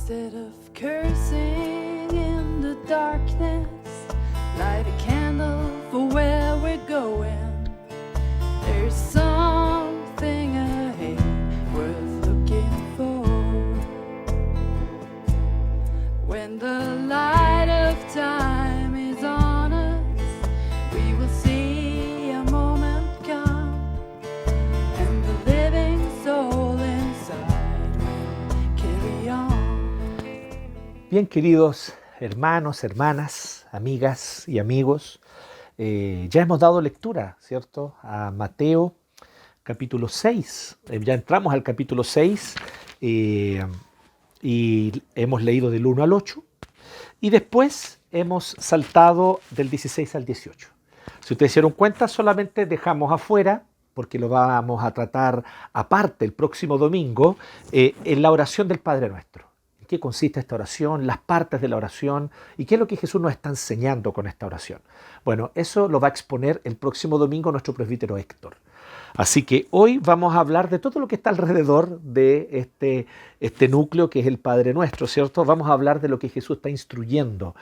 Instead of cursing in the darkness, light a candle for where we're going. There's something ahead worth looking for. When the light of time is on us, we will see a moment come, and the living soul inside will carry on. Bien, queridos hermanos, hermanas, amigas y amigos, ya hemos dado lectura, ¿cierto?, a Mateo capítulo 6. Ya entramos al capítulo 6 y hemos leído del 1 al 8 y después hemos saltado del 16 al 18. Si ustedes se dieron cuenta, solamente dejamos afuera, porque lo vamos a tratar aparte el próximo domingo, en la oración del Padre Nuestro. ¿En qué consiste esta oración? Las partes de la oración y qué es lo que Jesús nos está enseñando con esta oración. Bueno, eso lo va a exponer el próximo domingo nuestro presbítero Héctor. Así que hoy vamos a hablar de todo lo que está alrededor de este núcleo que es el Padre Nuestro, ¿cierto? Vamos a hablar de lo que Jesús está instruyendo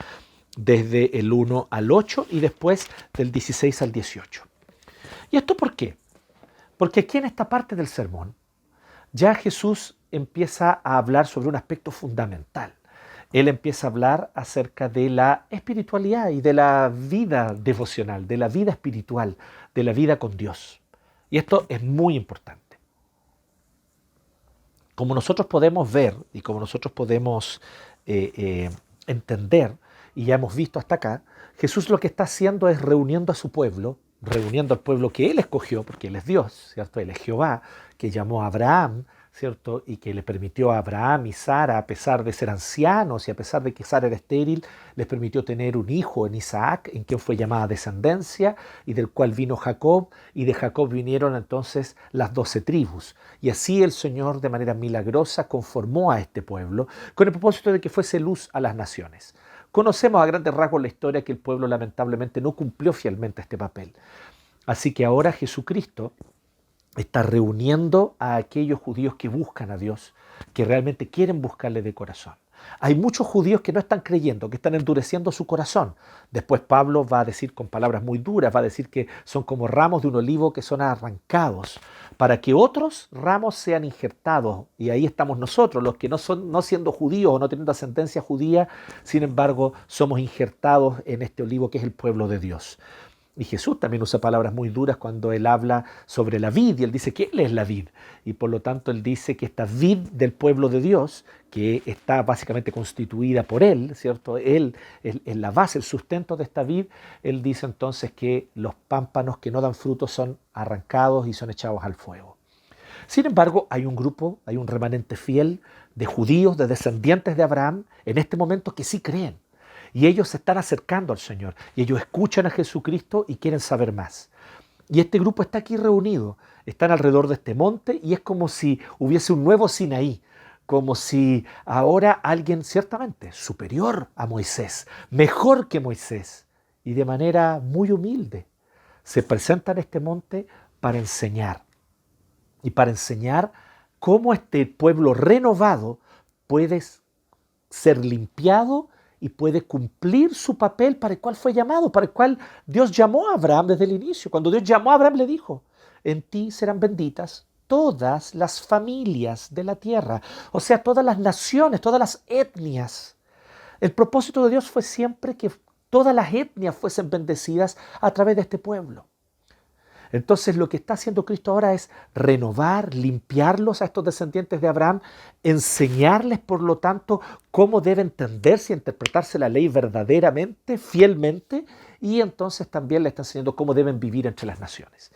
desde el 1 al 8 y después del 16 al 18. ¿Y esto por qué? Porque aquí en esta parte del sermón ya Jesús empieza a hablar sobre un aspecto fundamental. Él empieza a hablar acerca de la espiritualidad y de la vida devocional, de la vida espiritual, de la vida con Dios. Y esto es muy importante. Como nosotros podemos ver y como nosotros podemos entender, y ya hemos visto hasta acá, Jesús lo que está haciendo es reuniendo a su pueblo, reuniendo al pueblo que Él escogió, porque Él es Dios, ¿cierto? Él es Jehová, que llamó a Abraham, ¿cierto? Y que le permitió a Abraham y Sara, a pesar de ser ancianos y a pesar de que Sara era estéril, les permitió tener un hijo en Isaac, en quien fue llamada descendencia, y del cual vino Jacob, y de Jacob vinieron entonces las 12 tribus. Y así el Señor, de manera milagrosa, conformó a este pueblo, con el propósito de que fuese luz a las naciones. Conocemos a grandes rasgos la historia que el pueblo lamentablemente no cumplió fielmente este papel. Así que ahora Jesucristo está reuniendo a aquellos judíos que buscan a Dios, que realmente quieren buscarle de corazón. Hay muchos judíos que no están creyendo, que están endureciendo su corazón. Después Pablo va a decir con palabras muy duras, va a decir que son como ramos de un olivo que son arrancados para que otros ramos sean injertados. Y ahí estamos nosotros, los que no siendo judíos o no teniendo ascendencia judía, sin embargo somos injertados en este olivo que es el pueblo de Dios. Y Jesús también usa palabras muy duras cuando Él habla sobre la vid, y Él dice que Él es la vid. Y por lo tanto Él dice que esta vid del pueblo de Dios, que está básicamente constituida por Él, ¿cierto? Él es la base, el sustento de esta vid. Él dice entonces que los pámpanos que no dan frutos son arrancados y son echados al fuego. Sin embargo, hay un grupo, hay un remanente fiel de judíos, de descendientes de Abraham, en este momento que sí creen. Y ellos se están acercando al Señor. Y ellos escuchan a Jesucristo y quieren saber más. Y este grupo está aquí reunido. Están alrededor de este monte y es como si hubiese un nuevo Sinaí. Como si ahora alguien ciertamente superior a Moisés, mejor que Moisés, y de manera muy humilde, se presenta en este monte para enseñar. Y para enseñar cómo este pueblo renovado puede ser limpiado y puede cumplir su papel para el cual fue llamado, para el cual Dios llamó a Abraham desde el inicio. Cuando Dios llamó a Abraham le dijo, en ti serán benditas todas las familias de la tierra, o sea, todas las naciones, todas las etnias. El propósito de Dios fue siempre que todas las etnias fuesen bendecidas a través de este pueblo. Entonces lo que está haciendo Cristo ahora es renovar, limpiarlos a estos descendientes de Abraham, enseñarles por lo tanto cómo debe entenderse y interpretarse la ley verdaderamente, fielmente, y entonces también le está enseñando cómo deben vivir entre las naciones.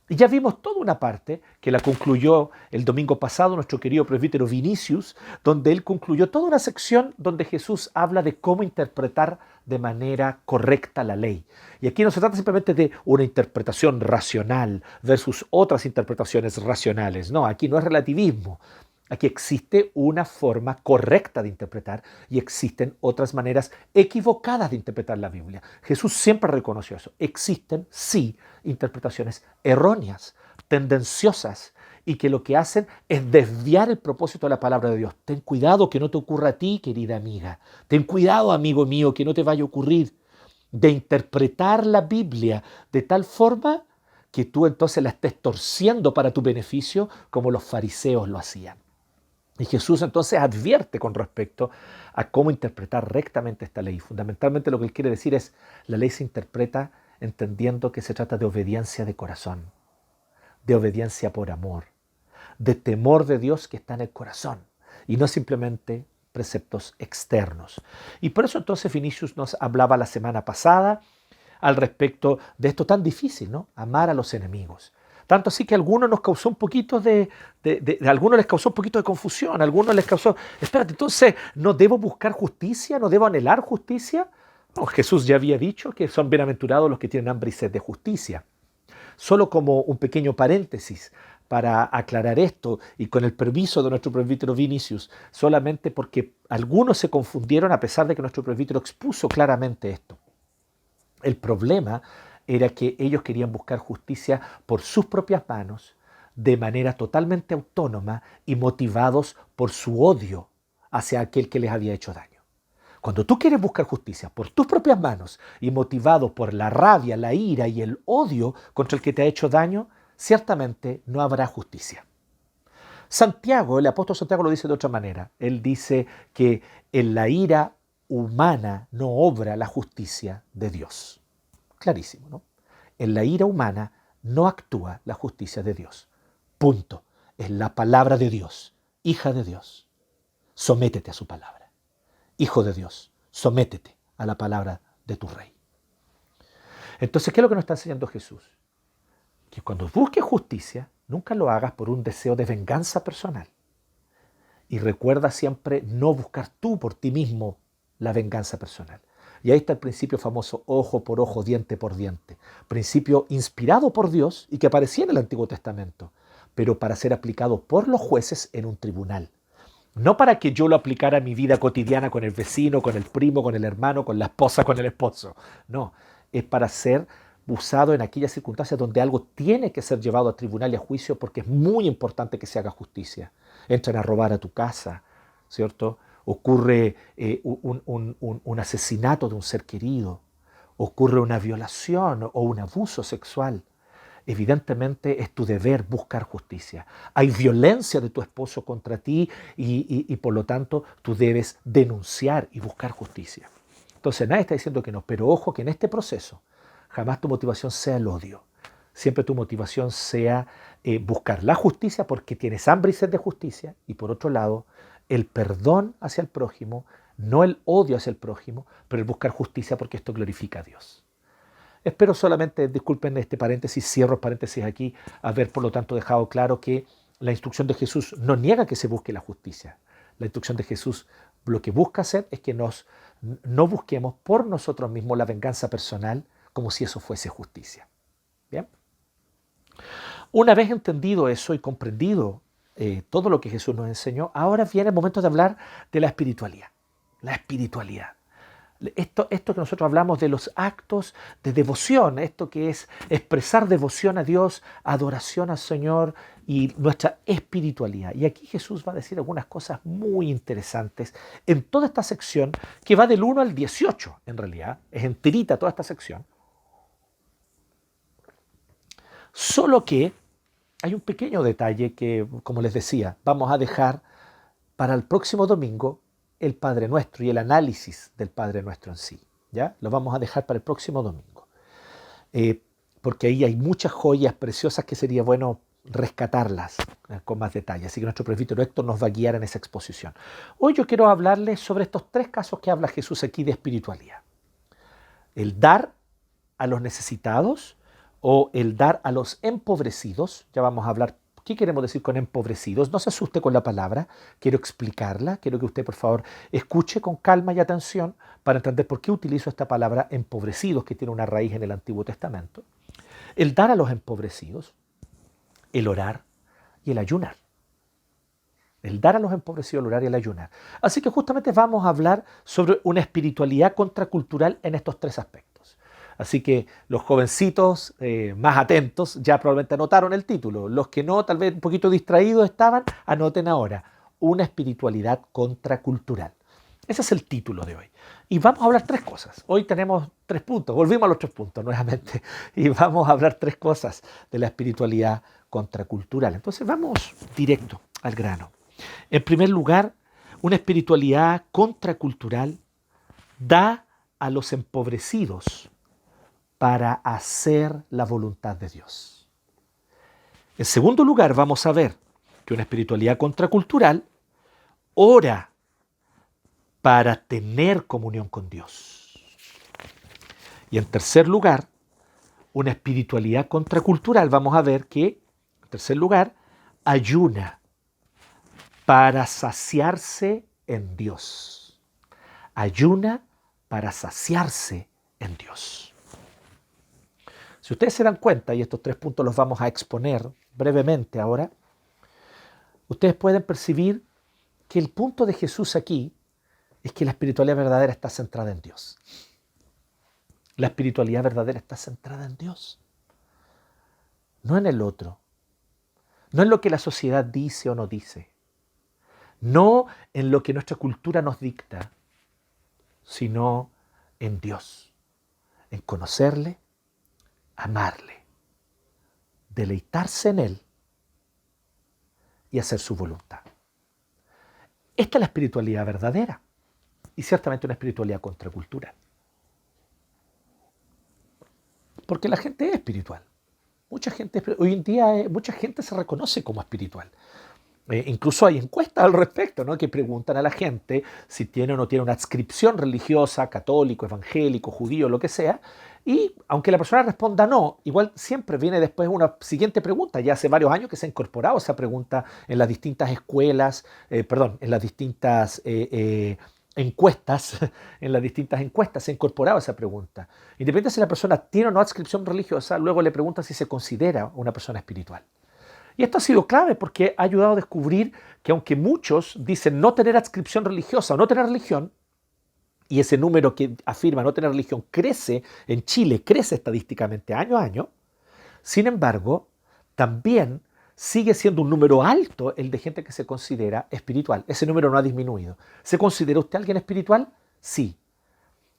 Y ya vimos toda una parte que la concluyó el domingo pasado nuestro querido presbítero Vinicius, donde él concluyó toda una sección donde Jesús habla de cómo interpretar de manera correcta la ley. Y aquí no se trata simplemente de una interpretación racional versus otras interpretaciones racionales. No, aquí no es relativismo. Aquí existe una forma correcta de interpretar y existen otras maneras equivocadas de interpretar la Biblia. Jesús siempre reconoció eso. Existen, sí, interpretaciones erróneas. tendenciosas y que lo que hacen es desviar el propósito de la palabra de Dios. Ten cuidado que no te ocurra a ti, querida amiga. Ten cuidado, amigo mío, que no te vaya a ocurrir de interpretar la Biblia de tal forma que tú entonces la estés torciendo para tu beneficio como los fariseos lo hacían. Y Jesús entonces advierte con respecto a cómo interpretar rectamente esta ley. Fundamentalmente lo que él quiere decir es, la ley se interpreta entendiendo que se trata de obediencia de corazón, de obediencia por amor, de temor de Dios que está en el corazón y no simplemente preceptos externos. Y por eso entonces Vinicius nos hablaba la semana pasada al respecto de esto tan difícil, ¿no? Amar a los enemigos. Tanto así que a algunos nos causó un poquito a algunos les causó un poquito de confusión, a algunos les causó, espérate, entonces, ¿no debo buscar justicia? ¿No debo anhelar justicia? No, Jesús ya había dicho que son bienaventurados los que tienen hambre y sed de justicia. Solo como un pequeño paréntesis para aclarar esto, y con el permiso de nuestro presbítero Vinicius, solamente porque algunos se confundieron a pesar de que nuestro presbítero expuso claramente esto. El problema era que ellos querían buscar justicia por sus propias manos, de manera totalmente autónoma y motivados por su odio hacia aquel que les había hecho daño. Cuando tú quieres buscar justicia por tus propias manos y motivado por la rabia, la ira y el odio contra el que te ha hecho daño, ciertamente no habrá justicia. Santiago, el apóstol Santiago lo dice de otra manera. Él dice que en la ira humana no obra la justicia de Dios. Clarísimo, ¿no? En la ira humana no actúa la justicia de Dios. Punto. Es la palabra de Dios, hija de Dios. Sométete a su palabra. Hijo de Dios, sométete a la palabra de tu rey. Entonces, ¿qué es lo que nos está enseñando Jesús? Que cuando busques justicia, nunca lo hagas por un deseo de venganza personal. Y recuerda siempre no buscar tú por ti mismo la venganza personal. Y ahí está el principio famoso ojo por ojo, diente por diente. Principio inspirado por Dios y que aparecía en el Antiguo Testamento, pero para ser aplicado por los jueces en un tribunal. No para que yo lo aplicara a mi vida cotidiana con el vecino, con el primo, con el hermano, con la esposa, con el esposo. No, es para ser usado en aquellas circunstancias donde algo tiene que ser llevado a tribunal y a juicio porque es muy importante que se haga justicia. Entran a robar a tu casa, ¿cierto? Ocurre un asesinato de un ser querido, ocurre una violación o un abuso sexual. Evidentemente es tu deber buscar justicia. Hay violencia de tu esposo contra ti y por lo tanto tú debes denunciar y buscar justicia. Entonces nadie está diciendo que no, pero ojo que en este proceso jamás tu motivación sea el odio. Siempre tu motivación sea buscar la justicia porque tienes hambre y sed de justicia y por otro lado el perdón hacia el prójimo, no el odio hacia el prójimo, pero el buscar justicia porque esto glorifica a Dios. Espero solamente, disculpen este paréntesis, cierro paréntesis aquí, haber por lo tanto dejado claro que la instrucción de Jesús no niega que se busque la justicia. La instrucción de Jesús lo que busca hacer es que no busquemos por nosotros mismos la venganza personal como si eso fuese justicia. ¿Bien? Una vez entendido eso y comprendido todo lo que Jesús nos enseñó, ahora viene el momento de hablar de la espiritualidad. La espiritualidad. Esto que nosotros hablamos de los actos de devoción, esto que es expresar devoción a Dios, adoración al Señor y nuestra espiritualidad. Y aquí Jesús va a decir algunas cosas muy interesantes en toda esta sección que va del 1 al 18, en realidad, es enterita toda esta sección. Solo que hay un pequeño detalle que, como les decía, vamos a dejar para el próximo domingo el Padre Nuestro y el análisis del Padre Nuestro en sí. ¿Ya? Lo vamos a dejar para el próximo domingo. Porque ahí hay muchas joyas preciosas que sería bueno rescatarlas con más detalle. Así que nuestro presbítero Héctor nos va a guiar en esa exposición. Hoy yo quiero hablarles sobre estos 3 casos que habla Jesús aquí de espiritualidad. El dar a los necesitados o el dar a los empobrecidos. Ya vamos a hablar. ¿Qué queremos decir con empobrecidos? No se asuste con la palabra, quiero explicarla, quiero que usted por favor escuche con calma y atención para entender por qué utilizo esta palabra empobrecidos, que tiene una raíz en el Antiguo Testamento. El dar a los empobrecidos, el orar y el ayunar. El dar a los empobrecidos, el orar y el ayunar. Así que justamente vamos a hablar sobre una espiritualidad contracultural en estos 3 aspectos. Así que los jovencitos más atentos ya probablemente anotaron el título. Los que no, tal vez un poquito distraídos estaban, anoten ahora. Una espiritualidad contracultural. Ese es el título de hoy. Y vamos a hablar tres cosas. Hoy tenemos 3 puntos. Volvimos a los 3 puntos nuevamente. Y vamos a hablar 3 cosas de la espiritualidad contracultural. Entonces vamos directo al grano. En primer lugar, una espiritualidad contracultural da a los empobrecidos para hacer la voluntad de Dios. En segundo lugar, vamos a ver que una espiritualidad contracultural ora para tener comunión con Dios. Y en tercer lugar, una espiritualidad contracultural, vamos a ver que, en tercer lugar, ayuna para saciarse en Dios. Ayuna para saciarse en Dios. Si ustedes se dan cuenta, y estos 3 puntos los vamos a exponer brevemente ahora, ustedes pueden percibir que el punto de Jesús aquí es que la espiritualidad verdadera está centrada en Dios. La espiritualidad verdadera está centrada en Dios, no en el otro, no en lo que la sociedad dice o no dice, no en lo que nuestra cultura nos dicta, sino en Dios, en conocerle, amarle, deleitarse en Él y hacer su voluntad. Esta es la espiritualidad verdadera y ciertamente una espiritualidad contracultural. Porque la gente es espiritual. Hoy en día mucha gente se reconoce como espiritual. Incluso hay encuestas al respecto, ¿no? Que preguntan a la gente si tiene o no tiene una adscripción religiosa, católico, evangélico, judío, lo que sea. Y aunque la persona responda no, igual siempre viene después una siguiente pregunta. Ya hace varios años que se ha incorporado esa pregunta en las distintas escuelas, en las distintas encuestas, en las distintas encuestas se ha incorporado esa pregunta. Independientemente si la persona tiene o no adscripción religiosa, luego le pregunta si se considera una persona espiritual. Y esto ha sido clave porque ha ayudado a descubrir que aunque muchos dicen no tener adscripción religiosa o no tener religión, y ese número que afirma no tener religión crece en Chile, crece estadísticamente año a año, sin embargo, también sigue siendo un número alto el de gente que se considera espiritual. Ese número no ha disminuido. ¿Se considera usted alguien espiritual? Sí.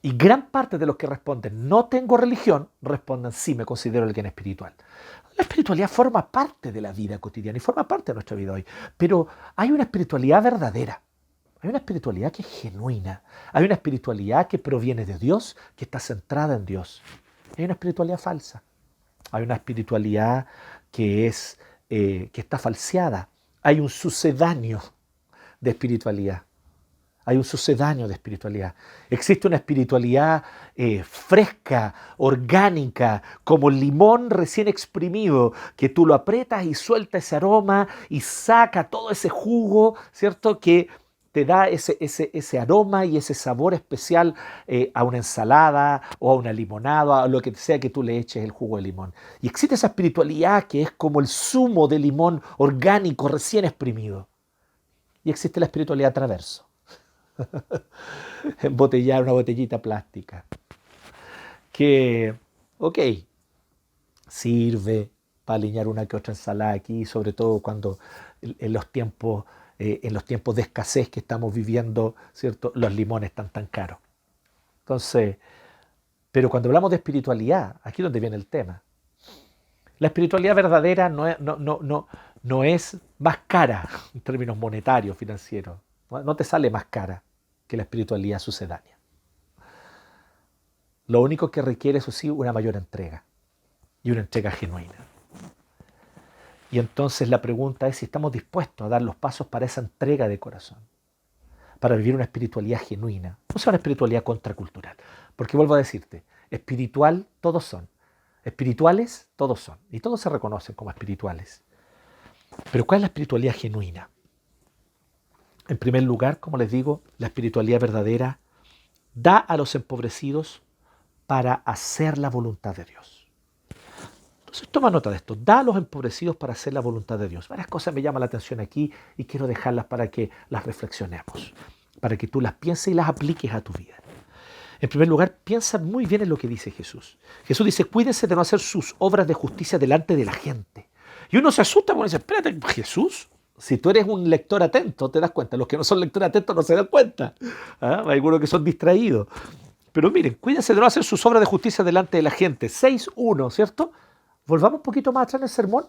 Y gran parte de los que responden no tengo religión, responden sí, me considero alguien espiritual. La espiritualidad forma parte de la vida cotidiana y forma parte de nuestra vida hoy. Pero hay una espiritualidad verdadera. Hay una espiritualidad que es genuina. Hay una espiritualidad que proviene de Dios, que está centrada en Dios. Hay una espiritualidad falsa. Hay una espiritualidad que está falseada. Hay un sucedáneo de espiritualidad. Hay un sucedáneo de espiritualidad. Existe una espiritualidad fresca, orgánica, como el limón recién exprimido, que tú lo aprietas y suelta ese aroma y saca todo ese jugo, ¿cierto? Que te da ese aroma y ese sabor especial a una ensalada o a una limonada, a lo que sea que tú le eches el jugo de limón. Y existe esa espiritualidad que es como el zumo de limón orgánico recién exprimido. Y existe la espiritualidad traverso. Embotellar una botellita plástica que, sirve para aliñar una que otra ensalada aquí, sobre todo cuando en los tiempos de escasez que estamos viviendo, ¿cierto? Los limones están tan caros. Entonces, pero cuando hablamos de espiritualidad, aquí es donde viene el tema. La espiritualidad verdadera no es más cara en términos monetarios, financieros. No te sale más cara que la espiritualidad sucedánea. Lo único que requiere, eso sí, una mayor entrega y una entrega genuina. Y entonces la pregunta es si estamos dispuestos a dar los pasos para esa entrega de corazón, para vivir una espiritualidad genuina, no sea una espiritualidad contracultural. Porque vuelvo a decirte, espiritual todos son, espirituales todos son, y todos se reconocen como espirituales. Pero ¿cuál es la espiritualidad genuina? En primer lugar, como les digo, la espiritualidad verdadera da a los empobrecidos para hacer la voluntad de Dios. Entonces toma nota de esto, da a los empobrecidos para hacer la voluntad de Dios. Varias cosas me llaman la atención aquí y quiero dejarlas para que las reflexionemos, para que tú las pienses y las apliques a tu vida. En primer lugar, piensa muy bien en lo que dice Jesús. Jesús dice, cuídense de no hacer sus obras de justicia delante de la gente. Y uno se asusta porque dice, espérate, Jesús, si tú eres un lector atento, te das cuenta. Los que no son lectores atentos no se dan cuenta. ¿Ah? Hay algunos que son distraídos. Pero miren, cuídense de no hacer sus obras de justicia delante de la gente. 6.1, ¿cierto? Volvamos un poquito más atrás en el sermón.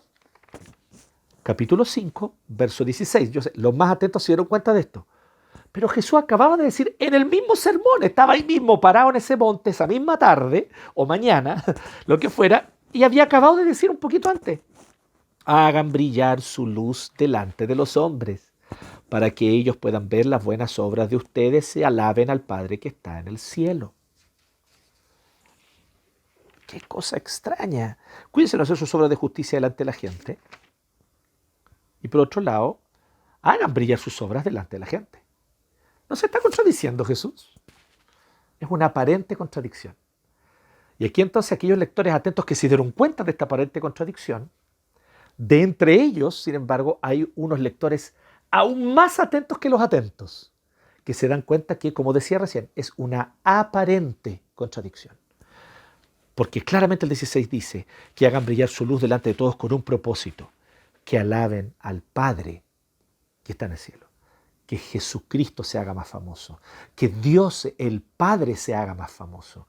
Capítulo 5, verso 16. Yo sé, los más atentos se dieron cuenta de esto. Pero Jesús acababa de decir en el mismo sermón, estaba ahí mismo parado en ese monte esa misma tarde o mañana, lo que fuera, y había acabado de decir un poquito antes. Hagan brillar su luz delante de los hombres, para que ellos puedan ver las buenas obras de ustedes y alaben al Padre que está en el cielo. Qué cosa extraña. Cuídense de hacer sus obras de justicia delante de la gente. Y por otro lado, hagan brillar sus obras delante de la gente. ¿No se está contradiciendo Jesús? Es una aparente contradicción. Y aquí entonces aquellos lectores atentos que se dieron cuenta de esta aparente contradicción, de entre ellos, sin embargo, hay unos lectores aún más atentos que los atentos, que se dan cuenta que, como decía recién, es una aparente contradicción. Porque claramente el 16 dice que hagan brillar su luz delante de todos con un propósito, que alaben al Padre que está en el cielo. Que Jesucristo se haga más famoso, que Dios, el Padre, se haga más famoso,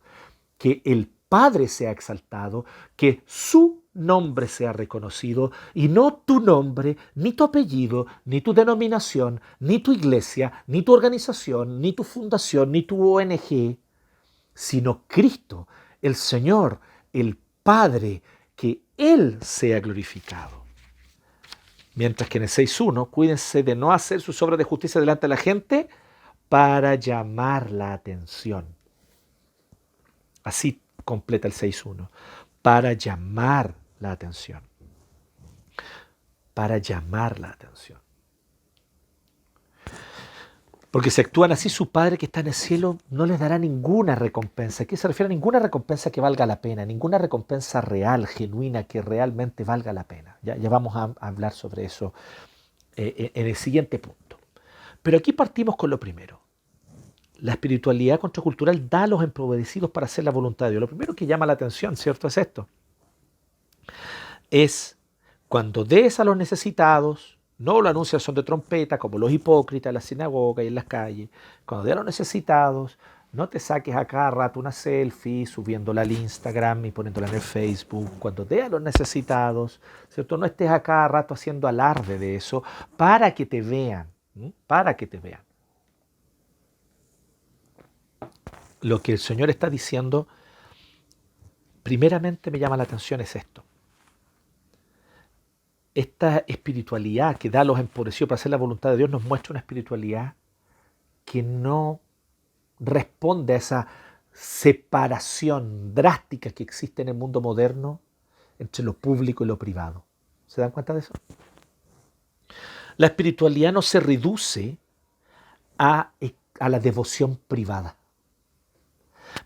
que el Padre sea exaltado, que su nombre sea reconocido y no tu nombre, ni tu apellido, ni tu denominación, ni tu iglesia, ni tu organización, ni tu fundación, ni tu ONG, sino Cristo, el Señor, el Padre, que Él sea glorificado. Mientras que en el 6.1, cuídense de no hacer sus obras de justicia delante de la gente para llamar la atención. Así completa el 6.1. Para llamar la atención. Para llamar la atención. Porque si actúan así, su Padre que está en el cielo no les dará ninguna recompensa. ¿A qué se refiere? Ninguna recompensa que valga la pena, ninguna recompensa real, genuina, que realmente valga la pena. Ya vamos a hablar sobre eso en el siguiente punto. Pero aquí partimos con lo primero. La espiritualidad contracultural da a los empobrecidos para hacer la voluntad de Dios. Lo primero que llama la atención, ¿cierto? Es esto. Es cuando des a los necesitados, no lo anuncian son de trompeta, como los hipócritas en la sinagoga y en las calles. Cuando des a los necesitados, no te saques a cada rato una selfie subiéndola al Instagram y poniéndola en el Facebook. Cuando des a los necesitados, ¿cierto? No estés a cada rato haciendo alarde de eso para que te vean, para que te vean. Lo que el Señor está diciendo, primeramente me llama la atención es esto. Esta espiritualidad que da a los empobrecidos para hacer la voluntad de Dios nos muestra una espiritualidad que no responde a esa separación drástica que existe en el mundo moderno entre lo público y lo privado. ¿Se dan cuenta de eso? La espiritualidad no se reduce a la devoción privada.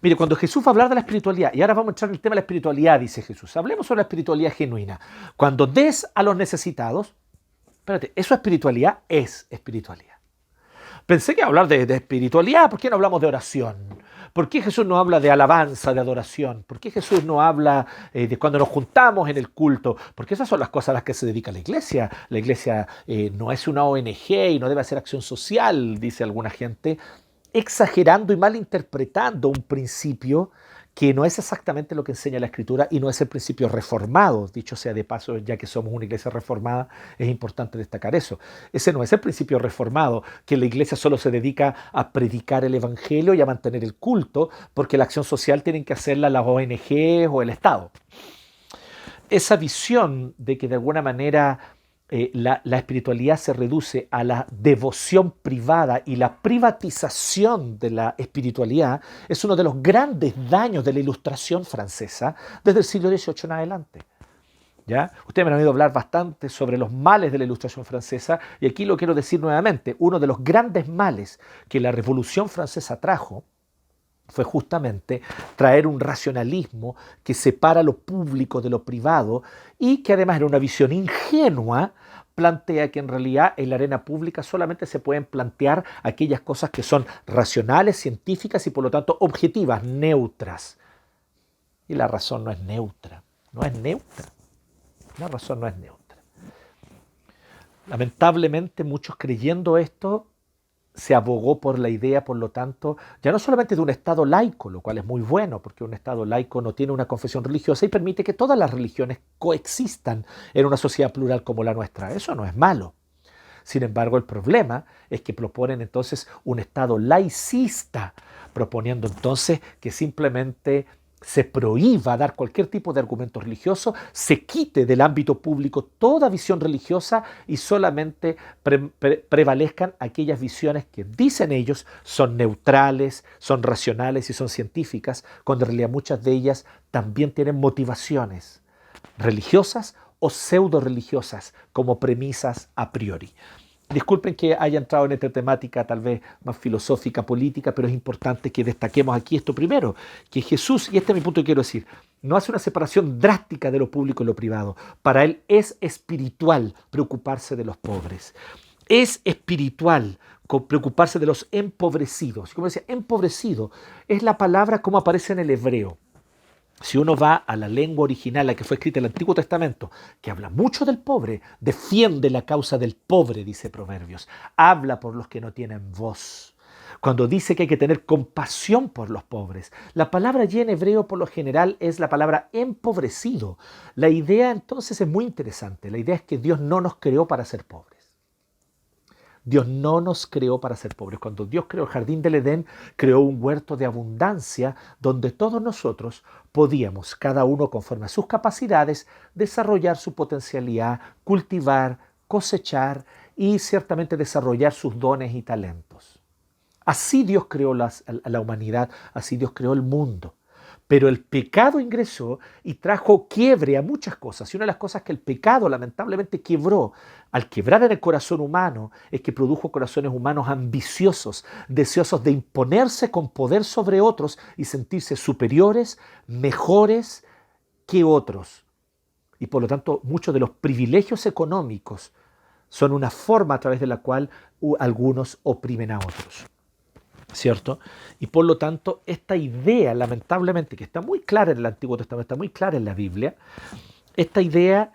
Mire, cuando Jesús va a hablar de la espiritualidad, y ahora vamos a entrar en el tema de la espiritualidad, dice Jesús, hablemos sobre la espiritualidad genuina. Cuando des a los necesitados, espérate, ¿eso es espiritualidad? Es espiritualidad. Pensé que iba a hablar de espiritualidad, ¿por qué no hablamos de oración? ¿Por qué Jesús no habla de alabanza, de adoración? ¿Por qué Jesús no habla de cuando nos juntamos en el culto? Porque esas son las cosas a las que se dedica la iglesia. La iglesia no es una ONG y no debe hacer acción social, dice alguna gente, exagerando y malinterpretando un principio que no es exactamente lo que enseña la Escritura y no es el principio reformado. Dicho sea de paso, ya que somos una iglesia reformada, es importante destacar eso. Ese no es el principio reformado, que la iglesia solo se dedica a predicar el Evangelio y a mantener el culto, porque la acción social tienen que hacerla las ONG o el Estado. Esa visión de que de alguna manera la espiritualidad se reduce a la devoción privada y la privatización de la espiritualidad es uno de los grandes daños de la Ilustración francesa desde el siglo XVIII en adelante. ¿Ya? Ustedes me han oído hablar bastante sobre los males de la Ilustración francesa y aquí lo quiero decir nuevamente. Uno de los grandes males que la Revolución francesa trajo fue justamente traer un racionalismo que separa lo público de lo privado y que además era una visión ingenua plantea que en realidad en la arena pública solamente se pueden plantear aquellas cosas que son racionales, científicas y por lo tanto objetivas, neutras. Y la razón no es neutra, no es neutra. La razón no es neutra. Lamentablemente muchos creyendo esto se abogó por la idea, por lo tanto, ya no solamente de un Estado laico, lo cual es muy bueno, porque un Estado laico no tiene una confesión religiosa y permite que todas las religiones coexistan en una sociedad plural como la nuestra. Eso no es malo. Sin embargo, el problema es que proponen entonces un Estado laicista, proponiendo entonces que simplemente se prohíba dar cualquier tipo de argumento religioso, se quite del ámbito público toda visión religiosa y solamente prevalezcan aquellas visiones que dicen ellos son neutrales, son racionales y son científicas, cuando en realidad muchas de ellas también tienen motivaciones religiosas o pseudo religiosas como premisas a priori. Disculpen que haya entrado en esta temática tal vez más filosófica, política, pero es importante que destaquemos aquí esto primero, que Jesús, y este es mi punto que quiero decir, no hace una separación drástica de lo público y lo privado. Para él es espiritual preocuparse de los pobres. Es espiritual preocuparse de los empobrecidos. Como decía, empobrecido es la palabra como aparece en el hebreo. Si uno va a la lengua original, la que fue escrita en el Antiguo Testamento, que habla mucho del pobre, defiende la causa del pobre, dice Proverbios, habla por los que no tienen voz. Cuando dice que hay que tener compasión por los pobres, la palabra allí en hebreo por lo general es la palabra empobrecido. La idea entonces es muy interesante. La idea es que Dios no nos creó para ser pobres. Dios no nos creó para ser pobres. Cuando Dios creó el jardín del Edén, creó un huerto de abundancia donde todos nosotros podíamos, cada uno conforme a sus capacidades, desarrollar su potencialidad, cultivar, cosechar y ciertamente desarrollar sus dones y talentos. Así Dios creó a la humanidad, así Dios creó el mundo. Pero el pecado ingresó y trajo quiebre a muchas cosas. Y una de las cosas que el pecado lamentablemente quebró, al quebrar en el corazón humano, es que produjo corazones humanos ambiciosos, deseosos de imponerse con poder sobre otros y sentirse superiores, mejores que otros. Y por lo tanto, muchos de los privilegios económicos son una forma a través de la cual algunos oprimen a otros. ¿Cierto? Y por lo tanto, esta idea, lamentablemente, que está muy clara en el Antiguo Testamento, está muy clara en la Biblia, esta idea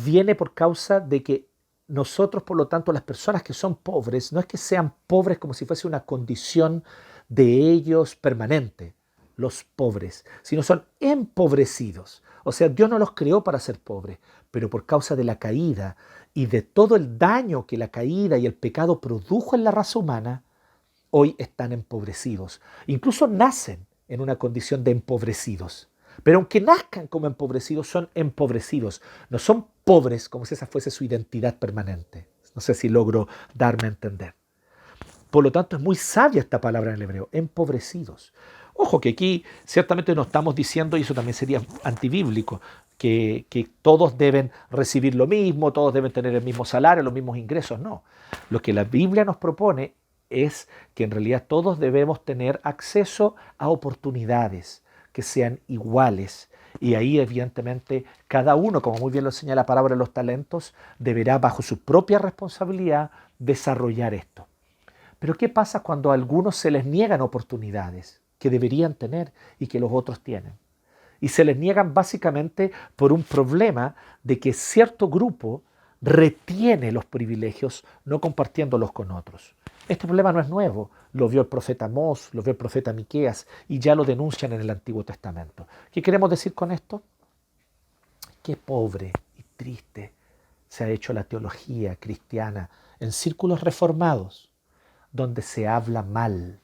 viene por causa de que nosotros, por lo tanto, las personas que son pobres, no es que sean pobres como si fuese una condición de ellos permanente, los pobres, sino son empobrecidos. O sea, Dios no los creó para ser pobres, pero por causa de la caída y de todo el daño que la caída y el pecado produjo en la raza humana, hoy están empobrecidos. Incluso nacen en una condición de empobrecidos. Pero aunque nazcan como empobrecidos, son empobrecidos. No son pobres como si esa fuese su identidad permanente. No sé si logro darme a entender. Por lo tanto, es muy sabia esta palabra en el hebreo, empobrecidos. Ojo que aquí ciertamente no estamos diciendo, y eso también sería antibíblico, que todos deben recibir lo mismo, todos deben tener el mismo salario, los mismos ingresos. No. Lo que la Biblia nos propone es que en realidad todos debemos tener acceso a oportunidades que sean iguales. Y ahí evidentemente cada uno, como muy bien lo enseña la palabra de los talentos, deberá bajo su propia responsabilidad desarrollar esto. Pero ¿qué pasa cuando a algunos se les niegan oportunidades que deberían tener y que los otros tienen? Y se les niegan básicamente por un problema de que cierto grupo retiene los privilegios no compartiéndolos con otros. Este problema no es nuevo, lo vio el profeta Amós, lo vio el profeta Miqueas y ya lo denuncian en el Antiguo Testamento. ¿Qué queremos decir con esto? Qué pobre y triste se ha hecho la teología cristiana en círculos reformados, donde se habla mal,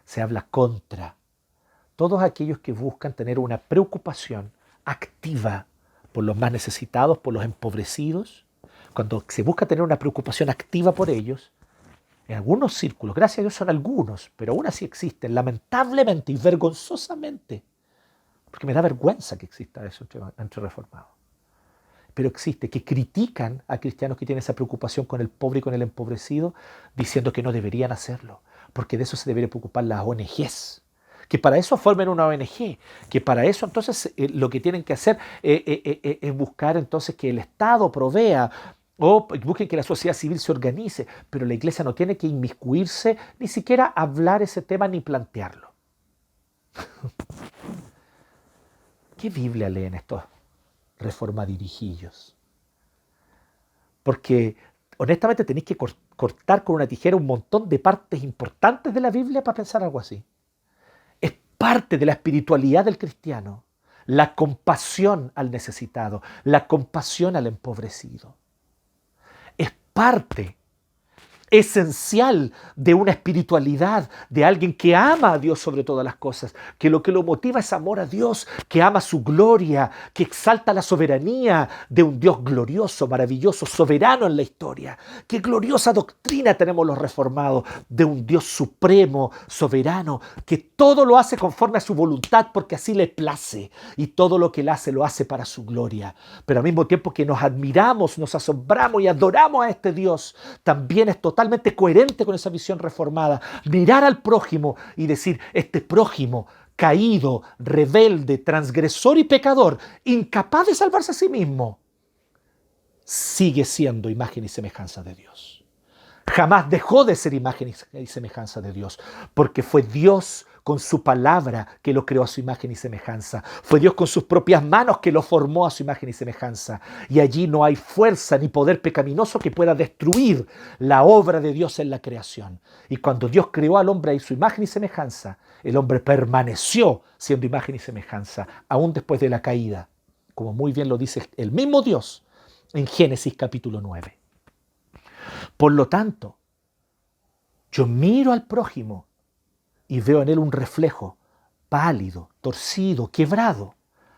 se habla contra. Todos aquellos que buscan tener una preocupación activa por los más necesitados, por los empobrecidos, cuando se busca tener una preocupación activa por ellos, en algunos círculos, gracias a Dios son algunos, pero aún así existen, lamentablemente y vergonzosamente, porque me da vergüenza que exista eso entre reformados, pero existe, que critican a cristianos que tienen esa preocupación con el pobre y con el empobrecido, diciendo que no deberían hacerlo, porque de eso se deberían preocupar las ONGs, que para eso formen una ONG, que para eso entonces lo que tienen que hacer es buscar entonces que el Estado provea O busquen que la sociedad civil se organice, pero la iglesia no tiene que inmiscuirse, ni siquiera hablar ese tema ni plantearlo. ¿Qué Biblia leen estos reformadirijillos? Porque honestamente tenéis que cortar con una tijera un montón de partes importantes de la Biblia para pensar algo así. Es parte de la espiritualidad del cristiano, la compasión al necesitado, la compasión al empobrecido. Es parte esencial de una espiritualidad, de alguien que ama a Dios sobre todas las cosas, que lo motiva es amor a Dios, que ama su gloria, que exalta la soberanía de un Dios glorioso, maravilloso, soberano en la historia. Qué gloriosa doctrina tenemos los reformados de un Dios supremo, soberano, que todo lo hace conforme a su voluntad porque así le place y todo lo que él hace lo hace para su gloria. Pero al mismo tiempo que nos admiramos, nos asombramos y adoramos a este Dios, también es totalmente coherente con esa visión reformada. Mirar al prójimo y decir, este prójimo caído, rebelde, transgresor y pecador, incapaz de salvarse a sí mismo, sigue siendo imagen y semejanza de Dios. Jamás dejó de ser imagen y semejanza de Dios, porque fue Dios con su palabra que lo creó a su imagen y semejanza. Fue Dios con sus propias manos que lo formó a su imagen y semejanza. Y allí no hay fuerza ni poder pecaminoso que pueda destruir la obra de Dios en la creación. Y cuando Dios creó al hombre a su imagen y semejanza, el hombre permaneció siendo imagen y semejanza, aún después de la caída, como muy bien lo dice el mismo Dios en Génesis capítulo 9. Por lo tanto, yo miro al prójimo y veo en él un reflejo pálido, torcido, quebrado,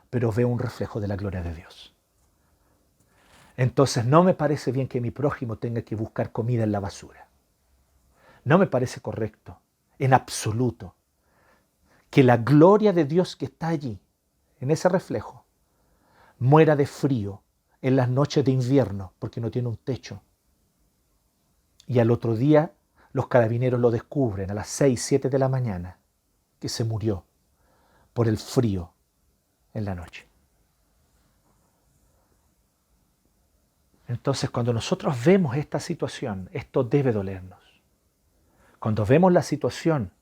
pero veo un reflejo de la gloria de Dios. Entonces no me parece bien que mi prójimo tenga que buscar comida en la basura. No me parece correcto, en absoluto, que la gloria de Dios que está allí, en ese reflejo, muera de frío en las noches de invierno porque no tiene un techo. Y al otro día los carabineros lo descubren a las 6, 7 de la mañana, que se murió por el frío en la noche. Entonces, cuando nosotros vemos esta situación, esto debe dolernos. Cuando vemos la situación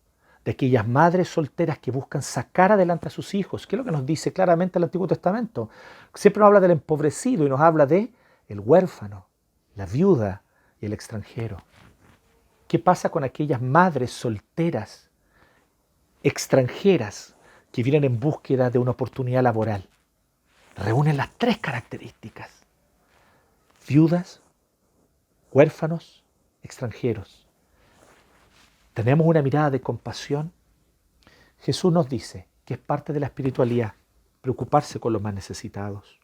de aquellas madres solteras que buscan sacar adelante a sus hijos, que es lo que nos dice claramente el Antiguo Testamento. Siempre nos habla del empobrecido y nos habla de el huérfano, la viuda y el extranjero. ¿Qué pasa con aquellas madres solteras, extranjeras, que vienen en búsqueda de una oportunidad laboral? Reúnen las 3 características: viudas, huérfanos, extranjeros. ¿Tenemos una mirada de compasión? Jesús nos dice que es parte de la espiritualidad preocuparse con los más necesitados.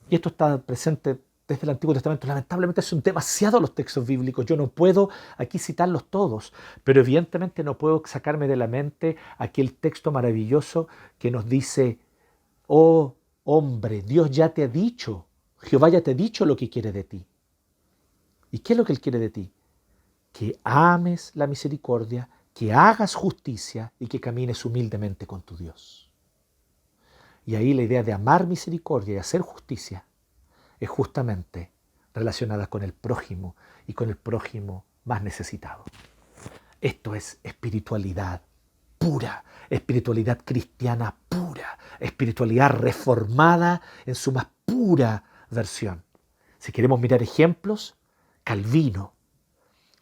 Y esto está presente desde el Antiguo Testamento. Lamentablemente son demasiados los textos bíblicos. Yo no puedo aquí citarlos todos, pero evidentemente no puedo sacarme de la mente aquel texto maravilloso que nos dice: oh hombre, Dios ya te ha dicho, Jehová ya te ha dicho lo que quiere de ti. ¿Y qué es lo que Él quiere de ti? Que ames la misericordia, que hagas justicia y que camines humildemente con tu Dios. Y ahí la idea de amar misericordia y hacer justicia es justamente relacionada con el prójimo y con el prójimo más necesitado. Esto es espiritualidad pura, espiritualidad cristiana pura, espiritualidad reformada en su más pura versión. Si queremos mirar ejemplos, Calvino,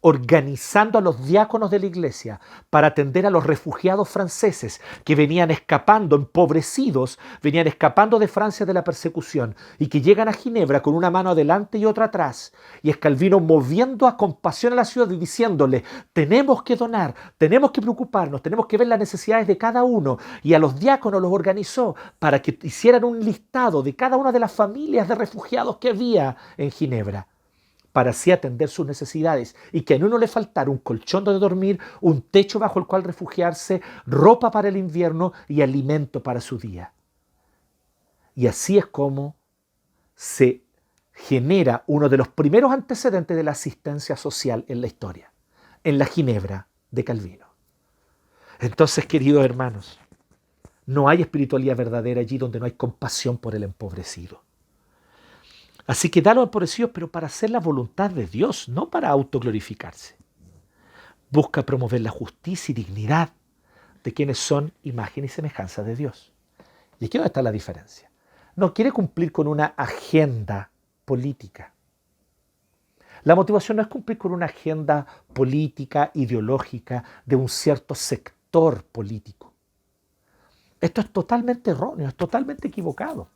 organizando a los diáconos de la iglesia para atender a los refugiados franceses que venían escapando, empobrecidos, venían escapando de Francia de la persecución y que llegan a Ginebra con una mano adelante y otra atrás. Y es Calvino moviendo a compasión a la ciudad y diciéndole: tenemos que donar, tenemos que preocuparnos, tenemos que ver las necesidades de cada uno. Y a los diáconos los organizó para que hicieran un listado de cada una de las familias de refugiados que había en Ginebra, para así atender sus necesidades y que a uno le faltara un colchón donde dormir, un techo bajo el cual refugiarse, ropa para el invierno y alimento para su día. Y así es como se genera uno de los primeros antecedentes de la asistencia social en la historia, en la Ginebra de Calvino. Entonces, queridos hermanos, no hay espiritualidad verdadera allí donde no hay compasión por el empobrecido. Así que da a los empobrecidos, pero para hacer la voluntad de Dios, no para autoglorificarse. Busca promover la justicia y dignidad de quienes son imagen y semejanza de Dios. Y aquí es donde está la diferencia. No quiere cumplir con una agenda política. La motivación no es cumplir con una agenda política, ideológica de un cierto sector político. Esto es totalmente erróneo, es totalmente equivocado.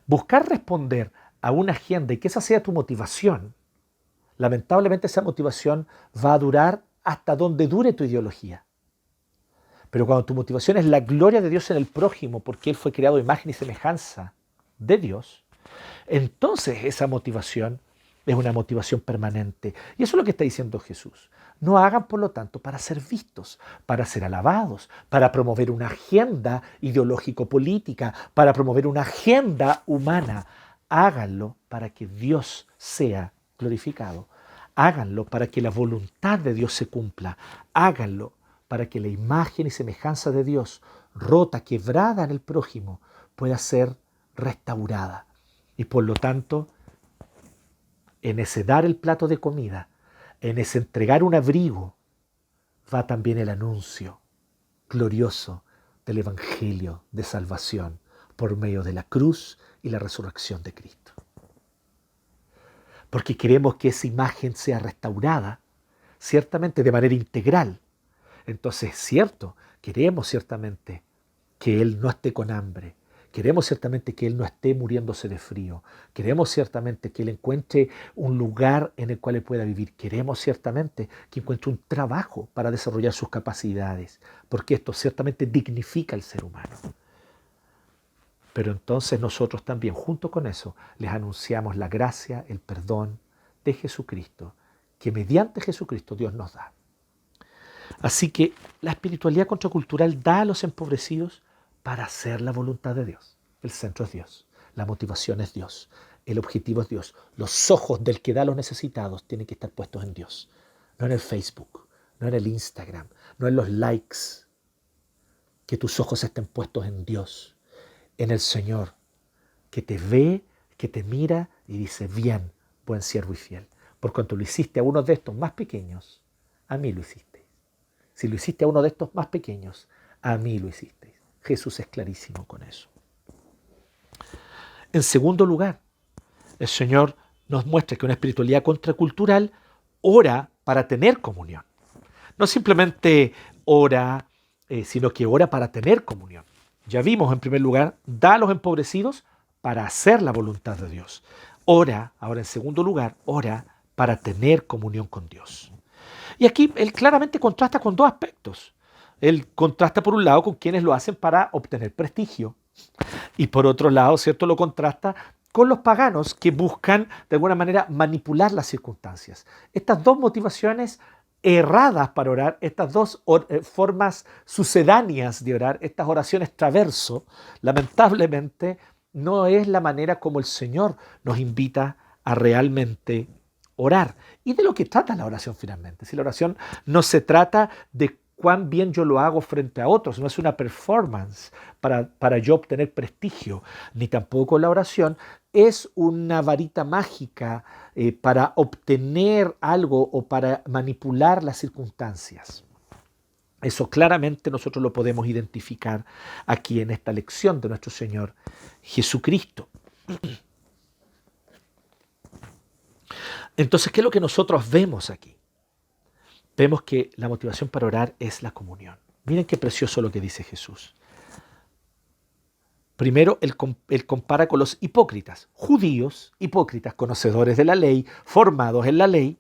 Buscar responder a una agenda y que esa sea tu motivación, lamentablemente esa motivación va a durar hasta donde dure tu ideología. Pero cuando tu motivación es la gloria de Dios en el prójimo, porque Él fue creado a imagen y semejanza de Dios, entonces esa motivación es una motivación permanente. Y eso es lo que está diciendo Jesús. No hagan, por lo tanto, para ser vistos, para ser alabados, para promover una agenda ideológico-política, para promover una agenda humana. Háganlo para que Dios sea glorificado. Háganlo para que la voluntad de Dios se cumpla. Háganlo para que la imagen y semejanza de Dios, rota, quebrada en el prójimo, pueda ser restaurada. Y por lo tanto, en ese dar el plato de comida, en ese entregar un abrigo, va también el anuncio glorioso del Evangelio de salvación por medio de la cruz y la resurrección de Cristo. Porque queremos que esa imagen sea restaurada, ciertamente de manera integral. Entonces es cierto, queremos ciertamente que Él no esté con hambre. Queremos ciertamente que Él no esté muriéndose de frío. Queremos ciertamente que Él encuentre un lugar en el cual Él pueda vivir. Queremos ciertamente que encuentre un trabajo para desarrollar sus capacidades, porque esto ciertamente dignifica al ser humano. Pero entonces nosotros también, junto con eso, les anunciamos la gracia, el perdón de Jesucristo, que mediante Jesucristo Dios nos da. Así que la espiritualidad contracultural da a los empobrecidos para hacer la voluntad de Dios. El centro es Dios, la motivación es Dios, el objetivo es Dios. Los ojos del que da a los necesitados tienen que estar puestos en Dios, no en el Facebook, no en el Instagram, no en los likes. Que tus ojos estén puestos en Dios, en el Señor, que te ve, que te mira y dice, bien, buen siervo y fiel. Por cuanto lo hiciste a uno de estos más pequeños, a mí lo hiciste. Si lo hiciste a uno de estos más pequeños, a mí lo hiciste. Jesús es clarísimo con eso. En segundo lugar, el Señor nos muestra que una espiritualidad contracultural ora para tener comunión. No simplemente ora, sino que ora para tener comunión. Ya vimos en primer lugar, da a los empobrecidos para hacer la voluntad de Dios. Ora, ahora en segundo lugar, ora para tener comunión con Dios. Y aquí él claramente contrasta con dos aspectos. Él contrasta por un lado con quienes lo hacen para obtener prestigio y por otro lado, ¿cierto?, lo contrasta con los paganos que buscan de alguna manera manipular las circunstancias. Estas dos motivaciones erradas para orar, estas dos formas sucedáneas de orar, estas oraciones traverso, lamentablemente no es la manera como el Señor nos invita a realmente orar. Y de lo que trata la oración finalmente. Si la oración no se trata de cuán bien yo lo hago frente a otros, no es una performance para yo obtener prestigio, ni tampoco la oración es una varita mágica para obtener algo o para manipular las circunstancias. Eso claramente nosotros lo podemos identificar aquí en esta lección de nuestro Señor Jesucristo. Entonces, ¿qué es lo que nosotros vemos aquí? Vemos que la motivación para orar es la comunión. Miren qué precioso lo que dice Jesús. Primero, él compara con los hipócritas, judíos, hipócritas, conocedores de la ley, formados en la ley,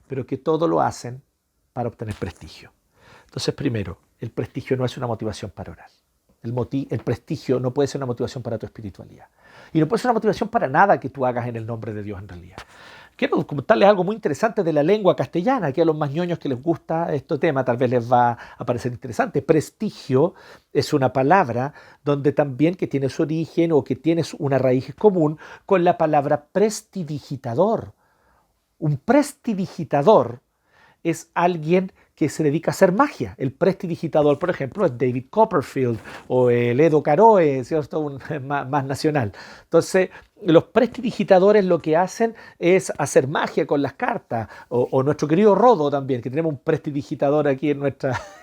pero que todo lo hacen para obtener prestigio. Entonces, primero, el prestigio no es una motivación para orar. El prestigio no puede ser una motivación para tu espiritualidad. Y no puede ser una motivación para nada que tú hagas en el nombre de Dios en realidad. Quiero comentarles algo muy interesante de la lengua castellana, que a los más ñoños que les gusta este tema tal vez les va a parecer interesante. Prestigio es una palabra donde también que tiene su origen o que tiene una raíz común con la palabra prestidigitador. Un prestidigitador es alguien que se dedica a hacer magia. El prestidigitador, por ejemplo, es David Copperfield o el Edo Caroe, ¿cierto? Más nacional. Entonces, los prestidigitadores lo que hacen es hacer magia con las cartas, o nuestro querido Rodo también, que tenemos un prestidigitador aquí en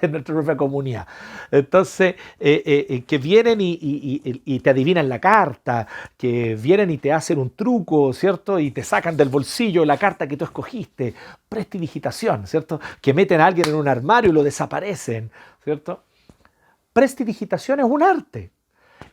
en nuestra propia comunidad. Entonces, que vienen y te adivinan la carta, que vienen y te hacen un truco, ¿cierto? Y te sacan del bolsillo la carta que tú escogiste. Prestidigitación, ¿cierto? Que meten a alguien en un armario y lo desaparecen, ¿cierto? Prestidigitación es un arte.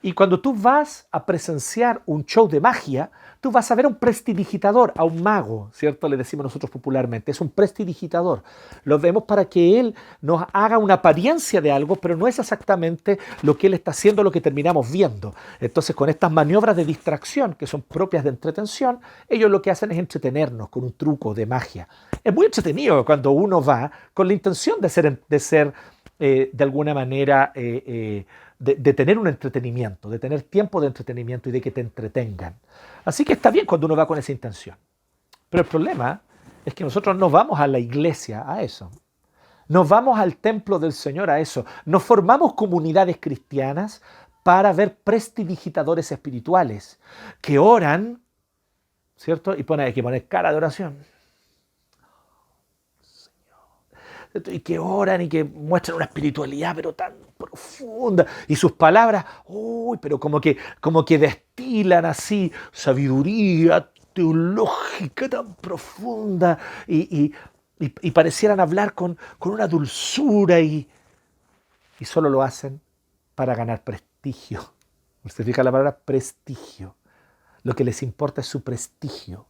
Y cuando tú vas a presenciar un show de magia, tú vas a ver a un prestidigitador, a un mago, ¿cierto? Le decimos nosotros popularmente, es un prestidigitador. Lo vemos para que él nos haga una apariencia de algo, pero no es exactamente lo que él está haciendo, lo que terminamos viendo. Entonces, con estas maniobras de distracción, que son propias de entretención, ellos lo que hacen es entretenernos con un truco de magia. Es muy entretenido cuando uno va con la intención de ser de alguna manera... de tener un entretenimiento, de tener tiempo de entretenimiento y de que te entretengan. Así que está bien cuando uno va con esa intención. Pero el problema es que nosotros no vamos a la iglesia a eso. No vamos al templo del Señor a eso. No formamos comunidades cristianas para ver prestidigitadores espirituales que oran, ¿cierto? Y hay que poner cara de oración. Y que oran y que muestran una espiritualidad pero tan profunda y sus palabras, uy, pero como que destilan así sabiduría teológica tan profunda y parecieran hablar con una dulzura y solo lo hacen para ganar prestigio. ¿Se fija la palabra prestigio? Lo que les importa es su prestigio.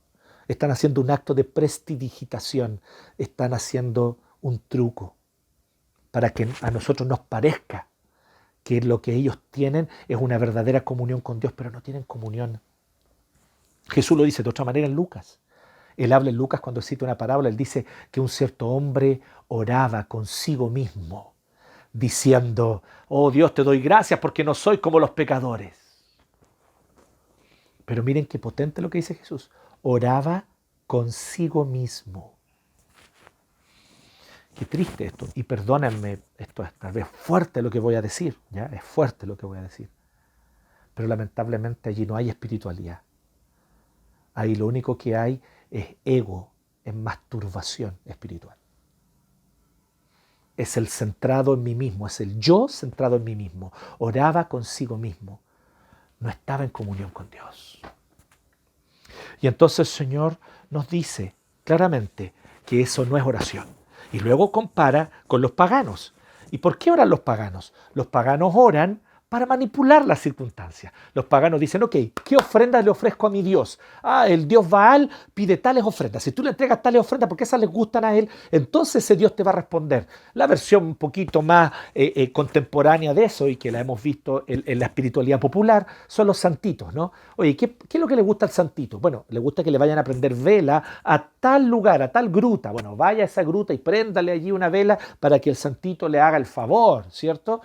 Están haciendo un acto de prestidigitación, están haciendo un truco para que a nosotros nos parezca que lo que ellos tienen es una verdadera comunión con Dios, pero no tienen comunión. Jesús lo dice de otra manera en Lucas. Él habla en Lucas cuando cita una parábola, él dice que un cierto hombre oraba consigo mismo, diciendo, oh Dios, te doy gracias porque no soy como los pecadores. Pero miren qué potente lo que dice Jesús. Oraba consigo mismo. Qué triste esto, y perdónenme, esto es tal vez fuerte lo que voy a decir, ¿ya? Es fuerte lo que voy a decir, pero lamentablemente allí no hay espiritualidad. Ahí lo único que hay es ego, es masturbación espiritual. Es el centrado en mí mismo, es el yo centrado en mí mismo. Oraba consigo mismo, no estaba en comunión con Dios. Y entonces el Señor nos dice claramente que eso no es oración. Y luego compara con los paganos. ¿Y por qué oran los paganos? Los paganos oran para manipular las circunstancias. Los paganos dicen, ok, ¿qué ofrenda le ofrezco a mi Dios? El Dios Baal pide tales ofrendas. Si tú le entregas tales ofrendas porque esas les gustan a él, entonces ese Dios te va a responder. La versión un poquito más contemporánea de eso, y que la hemos visto en la espiritualidad popular, son los santitos, ¿no? Oye, ¿qué es lo que le gusta al santito? Bueno, le gusta que le vayan a prender vela a tal lugar, a tal gruta. Bueno, vaya a esa gruta y préndale allí una vela para que el santito le haga el favor, ¿cierto?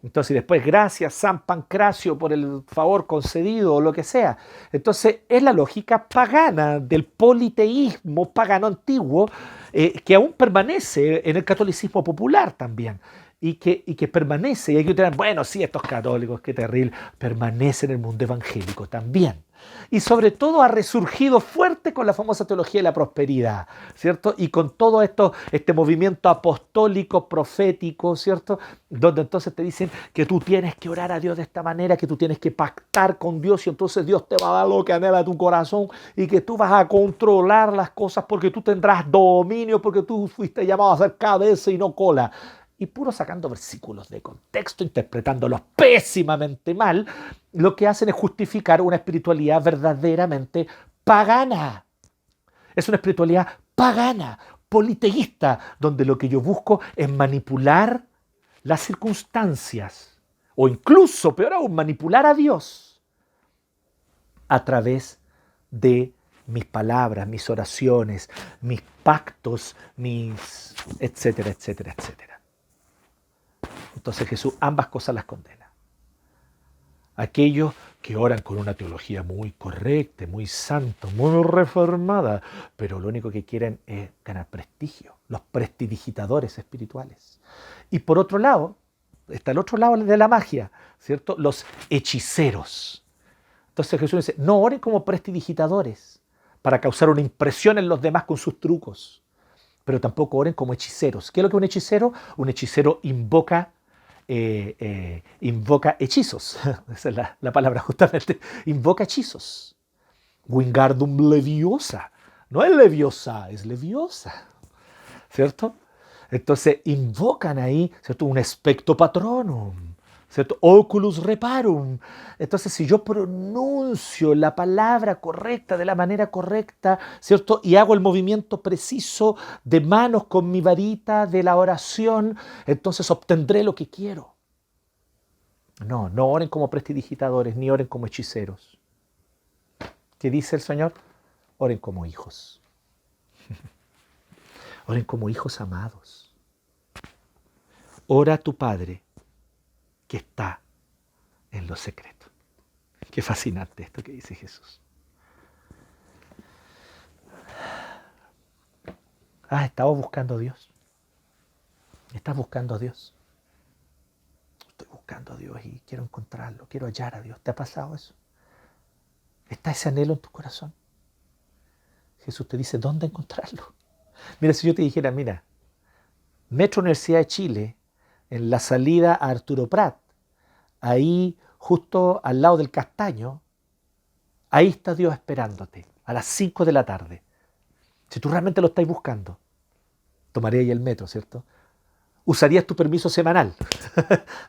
Entonces después, gracias San Pancracio por el favor concedido o lo que sea. Entonces es la lógica pagana del politeísmo pagano antiguo que aún permanece en el catolicismo popular también. Y que permanece, y hay que dirán, bueno, sí, estos católicos, qué terrible, permanece en el mundo evangélico también. Y sobre todo ha resurgido fuerte con la famosa teología de la prosperidad, ¿cierto? Y con todo este movimiento apostólico, profético, ¿cierto? Donde entonces te dicen que tú tienes que orar a Dios de esta manera, que tú tienes que pactar con Dios y entonces Dios te va a dar lo que anhela tu corazón y que tú vas a controlar las cosas porque tú tendrás dominio, porque tú fuiste llamado a ser cabeza y no cola. Y puro sacando versículos de contexto, interpretándolos pésimamente mal, lo que hacen es justificar una espiritualidad verdaderamente pagana. Es una espiritualidad pagana, politeísta, donde lo que yo busco es manipular las circunstancias, o incluso, peor aún, manipular a Dios a través de mis palabras, mis oraciones, mis pactos, mis etcétera, etcétera, etcétera. Entonces Jesús ambas cosas las condena. Aquellos que oran con una teología muy correcta, muy santa, muy reformada, pero lo único que quieren es ganar prestigio, los prestidigitadores espirituales. Y por otro lado, está el otro lado de la magia, ¿cierto? Los hechiceros. Entonces Jesús dice, no oren como prestidigitadores para causar una impresión en los demás con sus trucos, pero tampoco oren como hechiceros. ¿Qué es lo que es un hechicero? Un hechicero invoca hechizos. Esa es la palabra justamente. Invoca hechizos. Wingardium Leviosa. No es Leviosa, es Leviosa. ¿Cierto? Entonces invocan ahí, ¿cierto? Un expecto patronum, ¿cierto? Oculus reparum. Entonces si yo pronuncio la palabra correcta de la manera correcta, ¿cierto? Y hago el movimiento preciso de manos con mi varita de la oración, entonces obtendré lo que quiero. No, no oren como prestidigitadores, ni oren como hechiceros. ¿Qué dice el Señor? Oren como hijos. Oren como hijos amados. Ora a tu Padre que está en lo secreto. Qué fascinante esto que dice Jesús. ¿Has estado buscando a Dios? ¿Estás buscando a Dios? Estoy buscando a Dios y quiero encontrarlo, quiero hallar a Dios. ¿Te ha pasado eso? ¿Está ese anhelo en tu corazón? Jesús te dice, ¿dónde encontrarlo? Mira, si yo te dijera, mira, Metro Universidad de Chile, en la salida a Arturo Prat, ahí justo al lado del Castaño, ahí está Dios esperándote, a las 5 de la tarde. Si tú realmente lo estás buscando, tomarías el metro, ¿cierto? Usarías tu permiso semanal.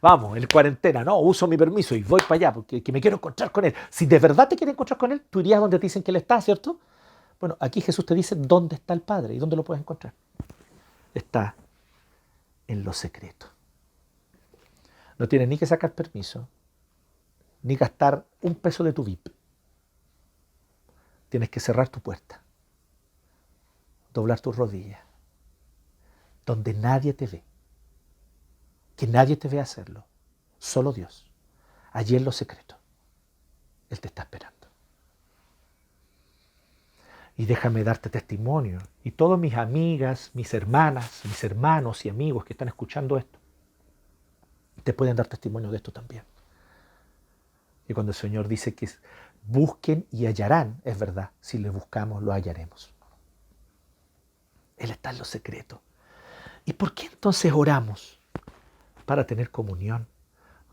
Vamos, en cuarentena, no, uso mi permiso y voy para allá porque me quiero encontrar con Él. Si de verdad te quieres encontrar con Él, tú irías donde te dicen que Él está, ¿cierto? Bueno, aquí Jesús te dice dónde está el Padre y dónde lo puedes encontrar. Está en lo secreto. No tienes ni que sacar permiso, ni gastar un peso de tu VIP. Tienes que cerrar tu puerta, doblar tus rodillas, donde nadie te ve, que nadie te vea hacerlo, solo Dios. Allí en lo secreto, Él te está esperando. Y déjame darte testimonio, y todas mis amigas, mis hermanas, mis hermanos y amigos que están escuchando esto, te pueden dar testimonio de esto también. Y cuando el Señor dice que busquen y hallarán, es verdad, si le buscamos lo hallaremos. Él está en lo secreto. ¿Y por qué entonces oramos? Para tener comunión.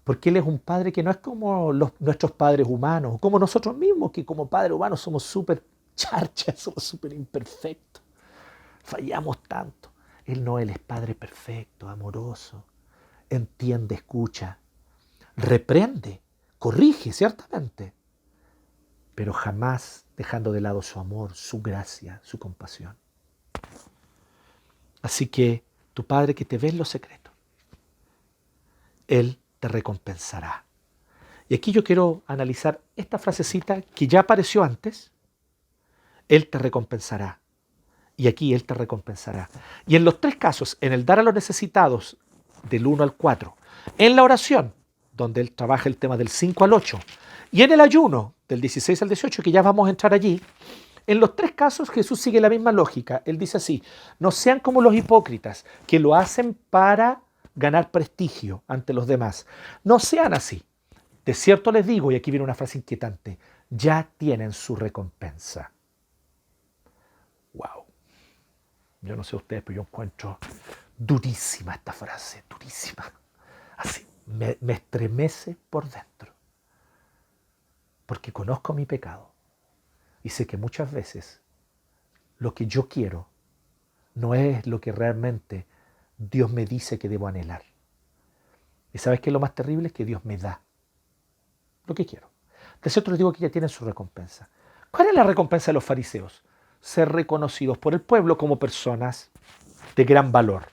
Porque Él es un Padre que no es como nuestros padres humanos, o como nosotros mismos, que como padres humanos somos súper charchas, somos súper imperfectos. Fallamos tanto. Él no, Él es Padre perfecto, amoroso. Entiende, escucha, reprende, corrige, ciertamente, pero jamás dejando de lado su amor, su gracia, su compasión. Así que tu Padre que te ve en lo secreto, Él te recompensará. Y aquí yo quiero analizar esta frasecita que ya apareció antes. Él te recompensará. Y aquí Él te recompensará. Y en los tres casos, en el dar a los necesitados, del 1 al 4, en la oración, donde Él trabaja el tema del 5 al 8, y en el ayuno, del 16 al 18, que ya vamos a entrar allí, en los tres casos Jesús sigue la misma lógica. Él dice así, no sean como los hipócritas, que lo hacen para ganar prestigio ante los demás. No sean así. De cierto les digo, y aquí viene una frase inquietante, ya tienen su recompensa. Wow. Yo no sé ustedes, pero yo encuentro durísima esta frase, durísima. Así, me estremece por dentro. Porque conozco mi pecado. Y sé que muchas veces lo que yo quiero no es lo que realmente Dios me dice que debo anhelar. ¿Y sabes qué es lo más terrible? Es que Dios me da lo que quiero. De cierto les digo que ya tienen su recompensa. ¿Cuál es la recompensa de los fariseos? Ser reconocidos por el pueblo como personas de gran valor.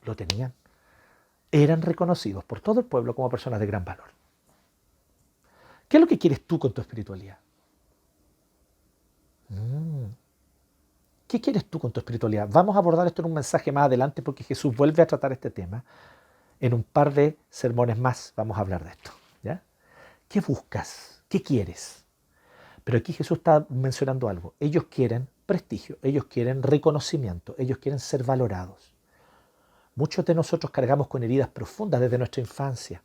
Lo tenían. Eran reconocidos por todo el pueblo como personas de gran valor. ¿Qué es lo que quieres tú con tu espiritualidad? ¿Qué quieres tú con tu espiritualidad? Vamos a abordar esto en un mensaje más adelante porque Jesús vuelve a tratar este tema. En un par de sermones más vamos a hablar de esto. ¿Ya? ¿Qué buscas? ¿Qué quieres? Pero aquí Jesús está mencionando algo. Ellos quieren prestigio, ellos quieren reconocimiento, ellos quieren ser valorados. Muchos de nosotros cargamos con heridas profundas desde nuestra infancia.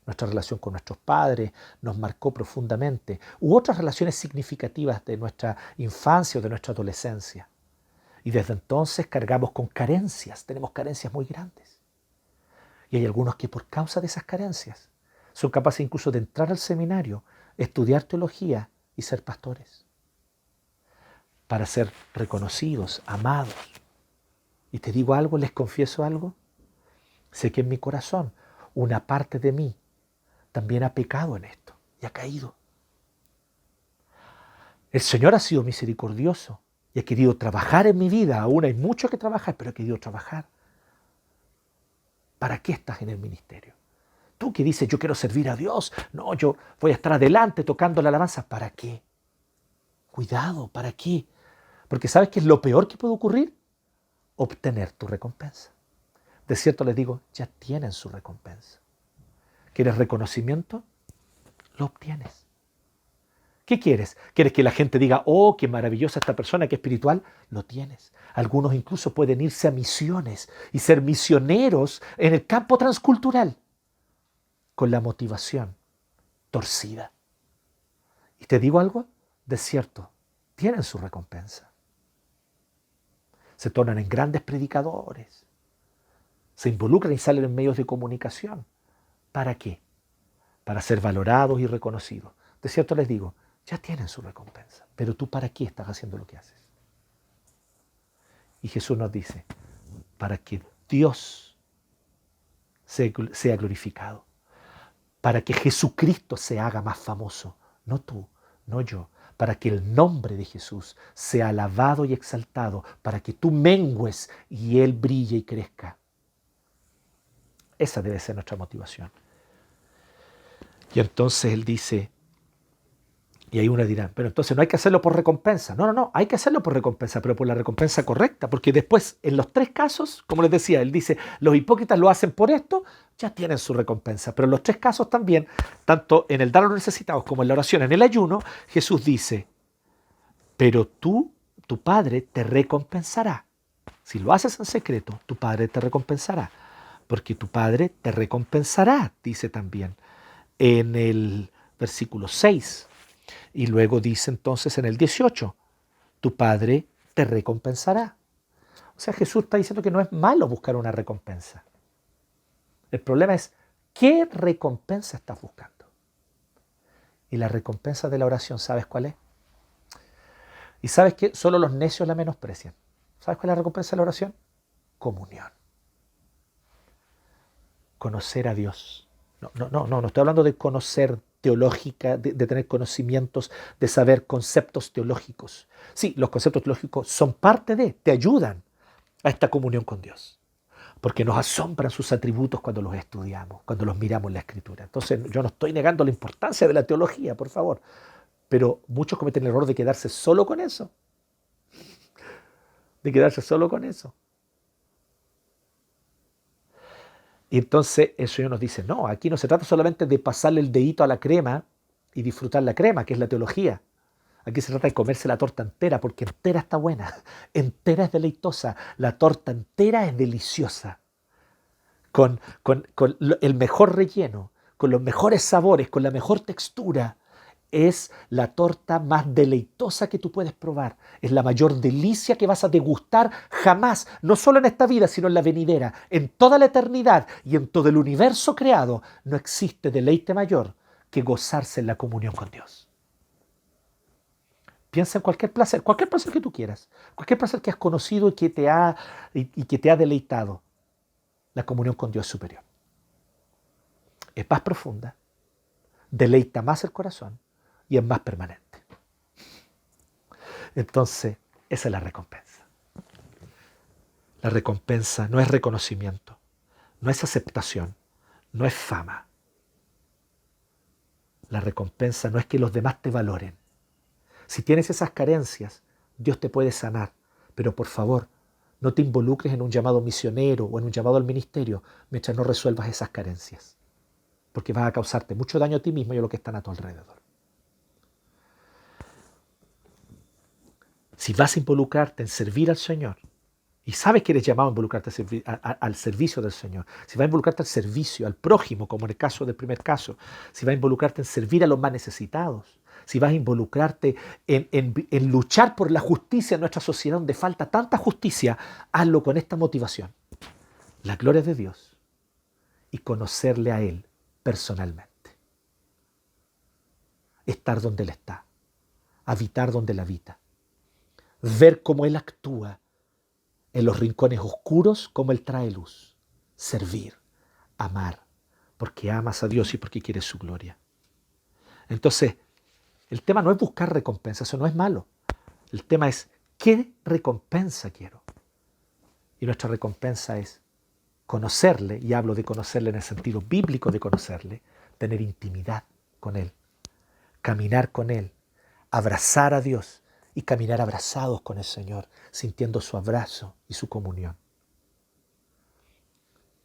nuestra relación con nuestros padres nos marcó profundamente, u otras relaciones significativas de nuestra infancia o de nuestra adolescencia. Y desde entonces cargamos con carencias, tenemos carencias muy grandes. Y hay algunos que por causa de esas carencias son capaces incluso de entrar al seminario, estudiar teología y ser pastores, para ser reconocidos, amados. Y te digo algo, les confieso algo, sé que en mi corazón una parte de mí también ha pecado en esto y ha caído. El Señor ha sido misericordioso y ha querido trabajar en mi vida. Aún hay mucho que trabajar, pero ha querido trabajar. ¿Para qué estás en el ministerio? Tú que dices, yo quiero servir a Dios. No, yo voy a estar adelante tocando la alabanza. ¿Para qué? Cuidado, ¿para qué? Porque ¿sabes qué es lo peor que puede ocurrir? Obtener tu recompensa. De cierto les digo, ya tienen su recompensa. ¿Quieres reconocimiento? Lo obtienes. ¿Qué quieres? ¿Quieres que la gente diga, oh, qué maravillosa esta persona, qué espiritual? Lo tienes. Algunos incluso pueden irse a misiones y ser misioneros en el campo transcultural con la motivación torcida. Y te digo algo, de cierto, tienen su recompensa. Se tornan en grandes predicadores, se involucran y salen en medios de comunicación. ¿Para qué? Para ser valorados y reconocidos. De cierto les digo, ya tienen su recompensa, pero tú ¿para qué estás haciendo lo que haces? Y Jesús nos dice, para que Dios sea glorificado, para que Jesucristo se haga más famoso, no tú, no yo, para que el nombre de Jesús sea alabado y exaltado, para que tú mengues y Él brille y crezca. Esa debe ser nuestra motivación. Y entonces Él dice, y ahí uno dirá, pero entonces no hay que hacerlo por recompensa. No, hay que hacerlo por recompensa, pero por la recompensa correcta, porque después, en los 3 casos, como les decía, Él dice, los hipócritas lo hacen por esto, ya tienen su recompensa. Pero en los 3 casos también, tanto en el dar a los necesitados como en la oración, en el ayuno, Jesús dice, pero tú, tu Padre, te recompensará. Si lo haces en secreto, tu Padre te recompensará, porque tu Padre te recompensará, dice también en el versículo 6. Y luego dice entonces en el 18, tu Padre te recompensará. O sea, Jesús está diciendo que no es malo buscar una recompensa. El problema es, ¿qué recompensa estás buscando? Y la recompensa de la oración, ¿sabes cuál es? Y sabes que solo los necios la menosprecian. ¿Sabes cuál es la recompensa de la oración? Comunión. Conocer a Dios. No estoy hablando de conocer teológica, de tener conocimientos, de saber conceptos teológicos. Sí, los conceptos teológicos son parte te ayudan a esta comunión con Dios, porque nos asombran sus atributos cuando los estudiamos, cuando los miramos en la Escritura. Entonces yo no estoy negando la importancia de la teología, por favor, pero muchos cometen el error de quedarse solo con eso, Y entonces el Señor nos dice, no, aquí no se trata solamente de pasarle el dedito a la crema y disfrutar la crema, que es la teología. Aquí se trata de comerse la torta entera, porque entera está buena, entera es deleitosa, la torta entera es deliciosa, con el mejor relleno, con los mejores sabores, con la mejor textura. Es la torta más deleitosa que tú puedes probar. Es la mayor delicia que vas a degustar jamás, no solo en esta vida, sino en la venidera. En toda la eternidad y en todo el universo creado, no existe deleite mayor que gozarse en la comunión con Dios. Piensa en cualquier placer que tú quieras, cualquier placer que has conocido y que te ha deleitado. La comunión con Dios es superior. Es más profunda, deleita más el corazón y es más permanente. Entonces, esa es la recompensa. La recompensa no es reconocimiento, no es aceptación, no es fama. La recompensa no es que los demás te valoren. Si tienes esas carencias, Dios te puede sanar, pero por favor, no te involucres en un llamado misionero o en un llamado al ministerio mientras no resuelvas esas carencias, porque vas a causarte mucho daño a ti mismo y a los que están a tu alrededor. Si vas a involucrarte en servir al Señor y sabes que eres llamado a involucrarte al servicio del Señor, si va a involucrarte al servicio, al prójimo, como en el caso del primer caso, si va a involucrarte en servir a los más necesitados, si vas a involucrarte en luchar por la justicia en nuestra sociedad donde falta tanta justicia, hazlo con esta motivación: la gloria de Dios y conocerle a Él personalmente. Estar donde Él está, habitar donde Él habita, ver cómo Él actúa en los rincones oscuros, cómo Él trae luz, servir, amar, porque amas a Dios y porque quieres su gloria. Entonces, el tema no es buscar recompensa, eso no es malo. El tema es, ¿qué recompensa quiero? Y nuestra recompensa es conocerle, y hablo de conocerle en el sentido bíblico de conocerle, tener intimidad con Él, caminar con Él, abrazar a Dios y caminar abrazados con el Señor, sintiendo su abrazo y su comunión.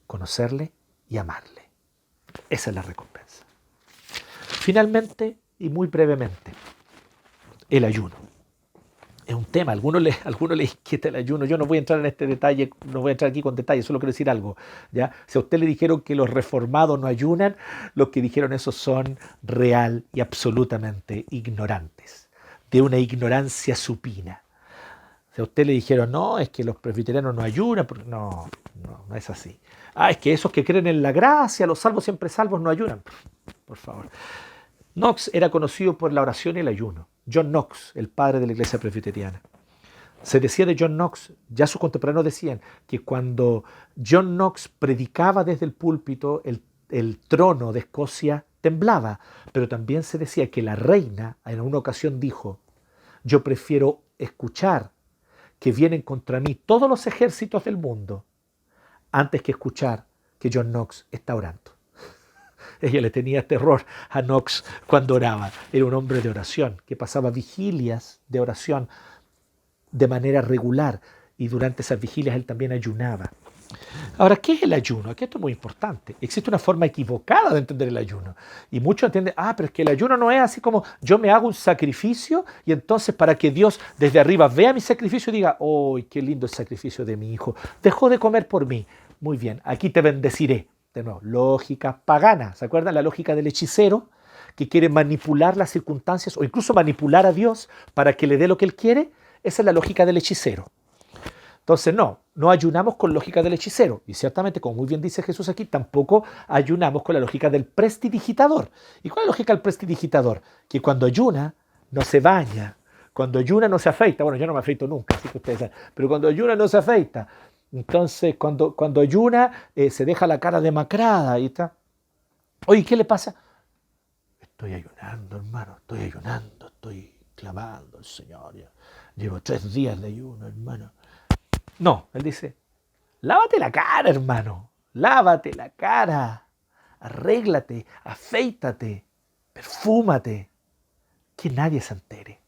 Conocerle y amarle. Esa es la recompensa. Finalmente, y muy brevemente, el ayuno. Es un tema, a algunos les inquieta el ayuno. Yo no voy a entrar en este detalle, no voy a entrar aquí con detalles, solo quiero decir algo, ¿ya? Si a usted le dijeron que los reformados no ayunan, los que dijeron eso son real y absolutamente ignorantes, de una ignorancia supina. Si a usted le dijeron, no, es que los presbiterianos no ayunan, no es así. Es que esos que creen en la gracia, los salvos siempre salvos, no ayunan. Por favor. Knox era conocido por la oración y el ayuno. John Knox, el padre de la iglesia presbiteriana. Se decía de John Knox, ya sus contemporáneos decían, que cuando John Knox predicaba desde el púlpito, el trono de Escocia temblaba. Pero también se decía que la reina en una ocasión dijo: yo prefiero escuchar que vienen contra mí todos los ejércitos del mundo antes que escuchar que John Knox está orando. Ella le tenía terror a Knox cuando oraba. Era un hombre de oración que pasaba vigilias de oración de manera regular, y durante esas vigilias él también ayunaba. Ahora, ¿qué es el ayuno? Aquí esto es muy importante. Existe una forma equivocada de entender el ayuno. Y muchos entienden, pero es que el ayuno no es así como yo me hago un sacrificio y entonces para que Dios desde arriba vea mi sacrificio y diga, ¡oh, qué lindo el sacrificio de mi hijo! Dejó de comer por mí. Muy bien, aquí te bendeciré. De nuevo, lógica pagana. ¿Se acuerdan la lógica del hechicero que quiere manipular las circunstancias o incluso manipular a Dios para que le dé lo que él quiere? Esa es la lógica del hechicero. Entonces no ayunamos con lógica del hechicero. Y ciertamente, como muy bien dice Jesús aquí, tampoco ayunamos con la lógica del prestidigitador. ¿Y cuál es la lógica del prestidigitador? Que cuando ayuna no se baña, cuando ayuna no se afeita. Bueno, yo no me afeito nunca, así que ustedes saben, pero cuando ayuna no se afeita. Entonces, cuando ayuna, se deja la cara demacrada y está. Oye, ¿qué le pasa? Estoy ayunando, hermano, estoy clamando al Señor. Llevo 3 días de ayuno, hermano. No, él dice, lávate la cara, hermano, lávate la cara, arréglate, afeítate, perfúmate, que nadie se entere.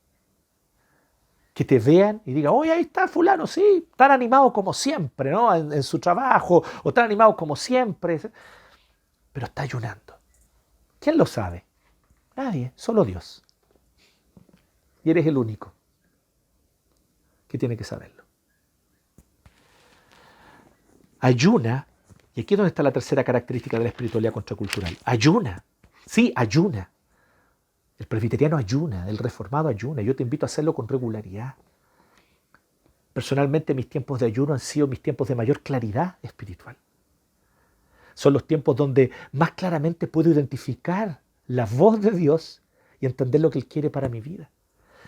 Que te vean y digan, oye, ahí está fulano, sí, tan animado como siempre, ¿no? En su trabajo, o tan animado como siempre. Pero está ayunando. ¿Quién lo sabe? Nadie, solo Dios. Y eres el único que tiene que saberlo. Ayuna, y aquí es donde está la tercera característica de la espiritualidad contracultural. Ayuna, sí, ayuna. El presbiteriano ayuna, el reformado ayuna. Yo te invito a hacerlo con regularidad. Personalmente, mis tiempos de ayuno han sido mis tiempos de mayor claridad espiritual. Son los tiempos donde más claramente puedo identificar la voz de Dios y entender lo que Él quiere para mi vida.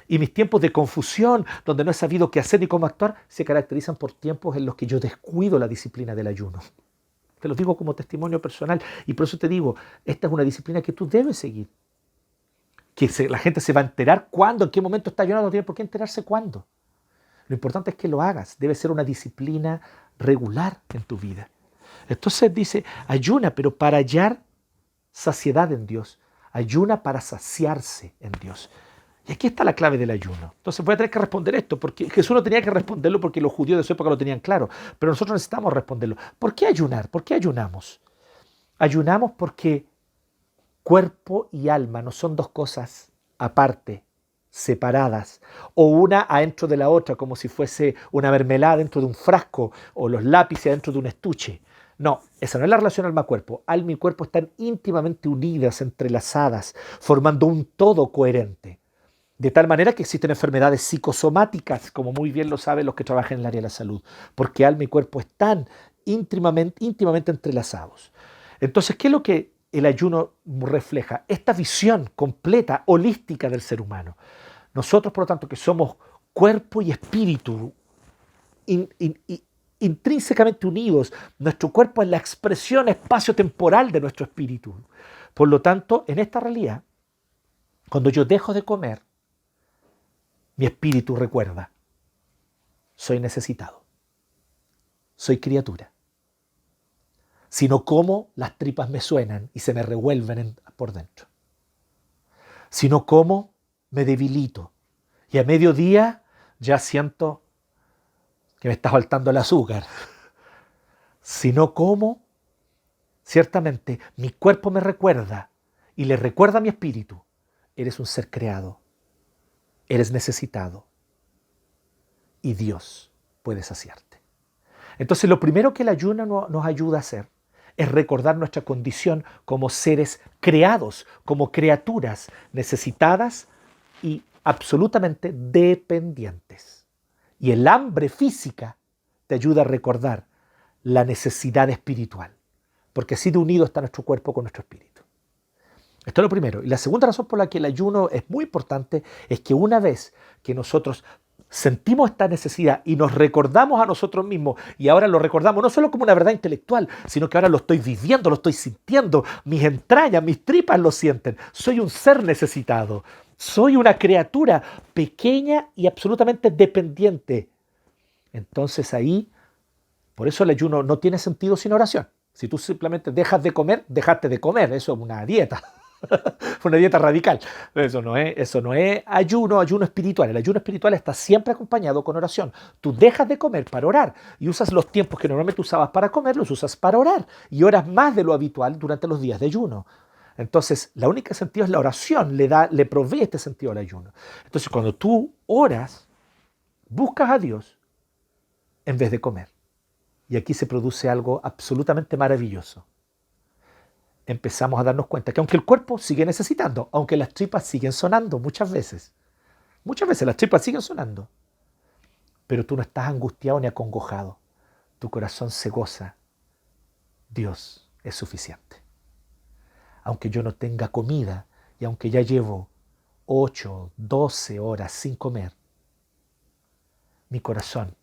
Y mis tiempos de confusión, donde no he sabido qué hacer ni cómo actuar, se caracterizan por tiempos en los que yo descuido la disciplina del ayuno. Te lo digo como testimonio personal. Y por eso te digo, esta es una disciplina que tú debes seguir. La gente se va a enterar cuándo, en qué momento está ayunando, no tiene por qué enterarse cuándo. Lo importante es que lo hagas. Debe ser una disciplina regular en tu vida. Entonces dice, ayuna, pero para hallar saciedad en Dios. Ayuna para saciarse en Dios. Y aquí está la clave del ayuno. Entonces voy a tener que responder esto, porque Jesús no tenía que responderlo porque los judíos de su época lo tenían claro. Pero nosotros necesitamos responderlo. ¿Por qué ayunar? ¿Por qué ayunamos? Ayunamos porque cuerpo y alma no son dos cosas aparte, separadas, o una adentro de la otra, como si fuese una mermelada dentro de un frasco, o los lápices dentro de un estuche. No, esa no es la relación alma-cuerpo. Alma y cuerpo están íntimamente unidas, entrelazadas, formando un todo coherente. De tal manera que existen enfermedades psicosomáticas, como muy bien lo saben los que trabajan en el área de la salud, porque alma y cuerpo están íntimamente entrelazados. Entonces, ¿qué es lo que el ayuno refleja? Esta visión completa, holística del ser humano. Nosotros, por lo tanto, que somos cuerpo y espíritu intrínsecamente unidos, nuestro cuerpo es la expresión espacio-temporal de nuestro espíritu. Por lo tanto, en esta realidad, cuando yo dejo de comer, mi espíritu recuerda, soy necesitado, soy criatura. Si no como, las tripas me suenan y se me revuelven por dentro. Si no como, me debilito. Y a mediodía ya siento que me está faltando el azúcar. Si no como, ciertamente mi cuerpo me recuerda y le recuerda a mi espíritu, eres un ser creado, eres necesitado y Dios puede saciarte. Entonces lo primero que el ayuno nos ayuda a hacer es recordar nuestra condición como seres creados, como criaturas necesitadas y absolutamente dependientes. Y el hambre física te ayuda a recordar la necesidad espiritual, porque así de unido está nuestro cuerpo con nuestro espíritu. Esto es lo primero. Y la segunda razón por la que el ayuno es muy importante es que una vez que nosotros sentimos esta necesidad y nos recordamos a nosotros mismos, y ahora lo recordamos no solo como una verdad intelectual, sino que ahora lo estoy viviendo, lo estoy sintiendo, mis entrañas, mis tripas lo sienten. Soy un ser necesitado, soy una criatura pequeña y absolutamente dependiente. Entonces ahí, por eso el ayuno no tiene sentido sin oración. Si tú simplemente dejas de comer, dejaste de comer, eso es una dieta. Una dieta radical. Eso no es ayuno espiritual. El ayuno espiritual está siempre acompañado con oración. Tú dejas de comer para orar y usas los tiempos que normalmente usabas para comer, los usas para orar y oras más de lo habitual durante los días de ayuno. Entonces, la única sentido es la oración, le provee este sentido al ayuno. Entonces, cuando tú oras, buscas a Dios en vez de comer. Y aquí se produce algo absolutamente maravilloso. Empezamos a darnos cuenta que aunque el cuerpo sigue necesitando, aunque las tripas siguen sonando muchas veces las tripas siguen sonando, pero tú no estás angustiado ni acongojado. Tu corazón se goza. Dios es suficiente. Aunque yo no tenga comida y aunque ya llevo 8, 12 horas sin comer, mi corazón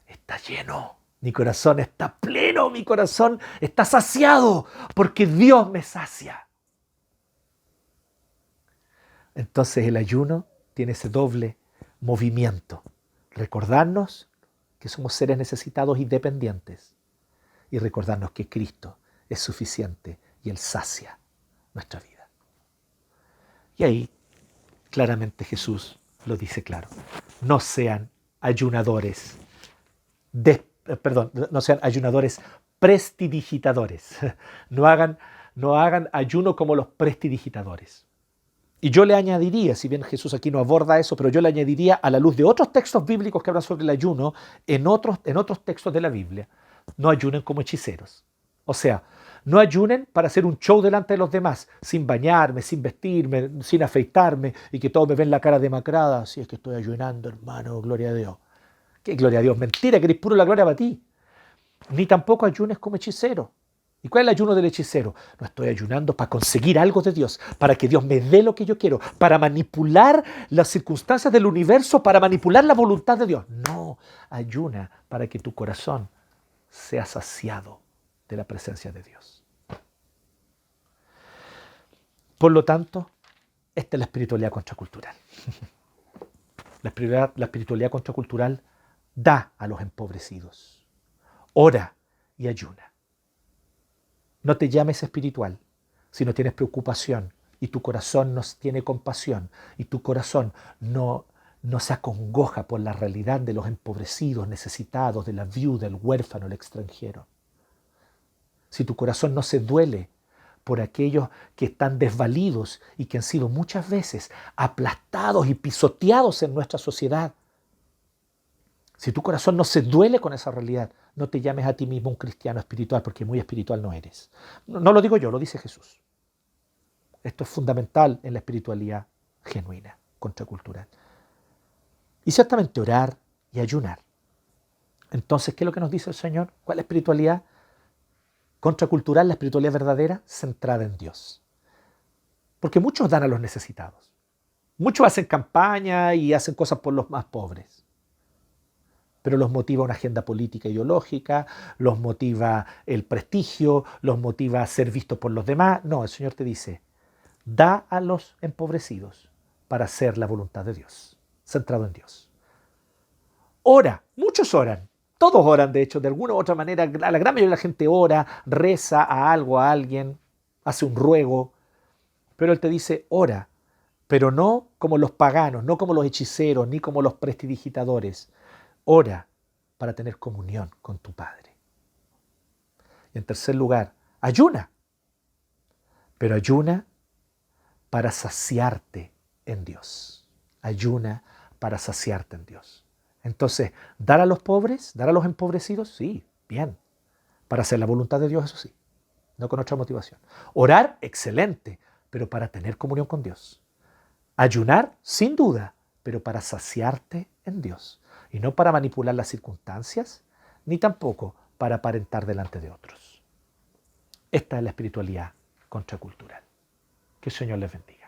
está lleno. Mi corazón está pleno, mi corazón está saciado, porque Dios me sacia. Entonces el ayuno tiene ese doble movimiento. Recordarnos que somos seres necesitados y dependientes. Y recordarnos que Cristo es suficiente y Él sacia nuestra vida. Y ahí claramente Jesús lo dice claro. No sean ayunadores no sean ayunadores prestidigitadores. No hagan ayuno como los prestidigitadores. Y yo le añadiría, si bien Jesús aquí no aborda eso, pero yo le añadiría a la luz de otros textos bíblicos que hablan sobre el ayuno, en otros textos de la Biblia, no ayunen como hechiceros. O sea, no ayunen para hacer un show delante de los demás, sin bañarme, sin vestirme, sin afeitarme y que todos me ven la cara demacrada. Si es que estoy ayunando, hermano, gloria a Dios. ¿Qué gloria a Dios? Mentira, que eres puro la gloria para ti. Ni tampoco ayunes como hechicero. ¿Y cuál es el ayuno del hechicero? No estoy ayunando para conseguir algo de Dios, para que Dios me dé lo que yo quiero, para manipular las circunstancias del universo, para manipular la voluntad de Dios. No, ayuna para que tu corazón sea saciado de la presencia de Dios. Por lo tanto, esta es la espiritualidad contracultural. La espiritualidad contracultural da a los empobrecidos. Ora y ayuna. No te llames espiritual si no tienes preocupación y tu corazón no tiene compasión y tu corazón no se acongoja por la realidad de los empobrecidos, necesitados, de la viuda, el huérfano, el extranjero. Si tu corazón no se duele por aquellos que están desvalidos y que han sido muchas veces aplastados y pisoteados en nuestra sociedad. Si tu corazón no se duele con esa realidad, no te llames a ti mismo un cristiano espiritual, porque muy espiritual no eres. No lo digo yo, lo dice Jesús. Esto es fundamental en la espiritualidad genuina, contracultural. Y ciertamente orar y ayunar. Entonces, ¿qué es lo que nos dice el Señor? ¿Cuál es la espiritualidad contracultural, la espiritualidad verdadera? Centrada en Dios. Porque muchos dan a los necesitados. Muchos hacen campaña y hacen cosas por los más pobres. Pero los motiva una agenda política ideológica, los motiva el prestigio, los motiva ser vistos por los demás. No, el Señor te dice, da a los empobrecidos para hacer la voluntad de Dios, centrado en Dios. Ora, muchos oran, todos oran de hecho, de alguna u otra manera, la gran mayoría de la gente ora, reza a algo, a alguien, hace un ruego, pero Él te dice, ora, pero no como los paganos, no como los hechiceros, ni como los prestidigitadores. Ora para tener comunión con tu Padre. Y en tercer lugar, ayuna. Pero ayuna para saciarte en Dios. Ayuna para saciarte en Dios. Entonces, dar a los pobres, dar a los empobrecidos, sí, bien. Para hacer la voluntad de Dios, eso sí. No con otra motivación. Orar, excelente, pero para tener comunión con Dios. Ayunar, sin duda, pero para saciarte en Dios. Y no para manipular las circunstancias, ni tampoco para aparentar delante de otros. Esta es la espiritualidad contracultural. Que el Señor les bendiga.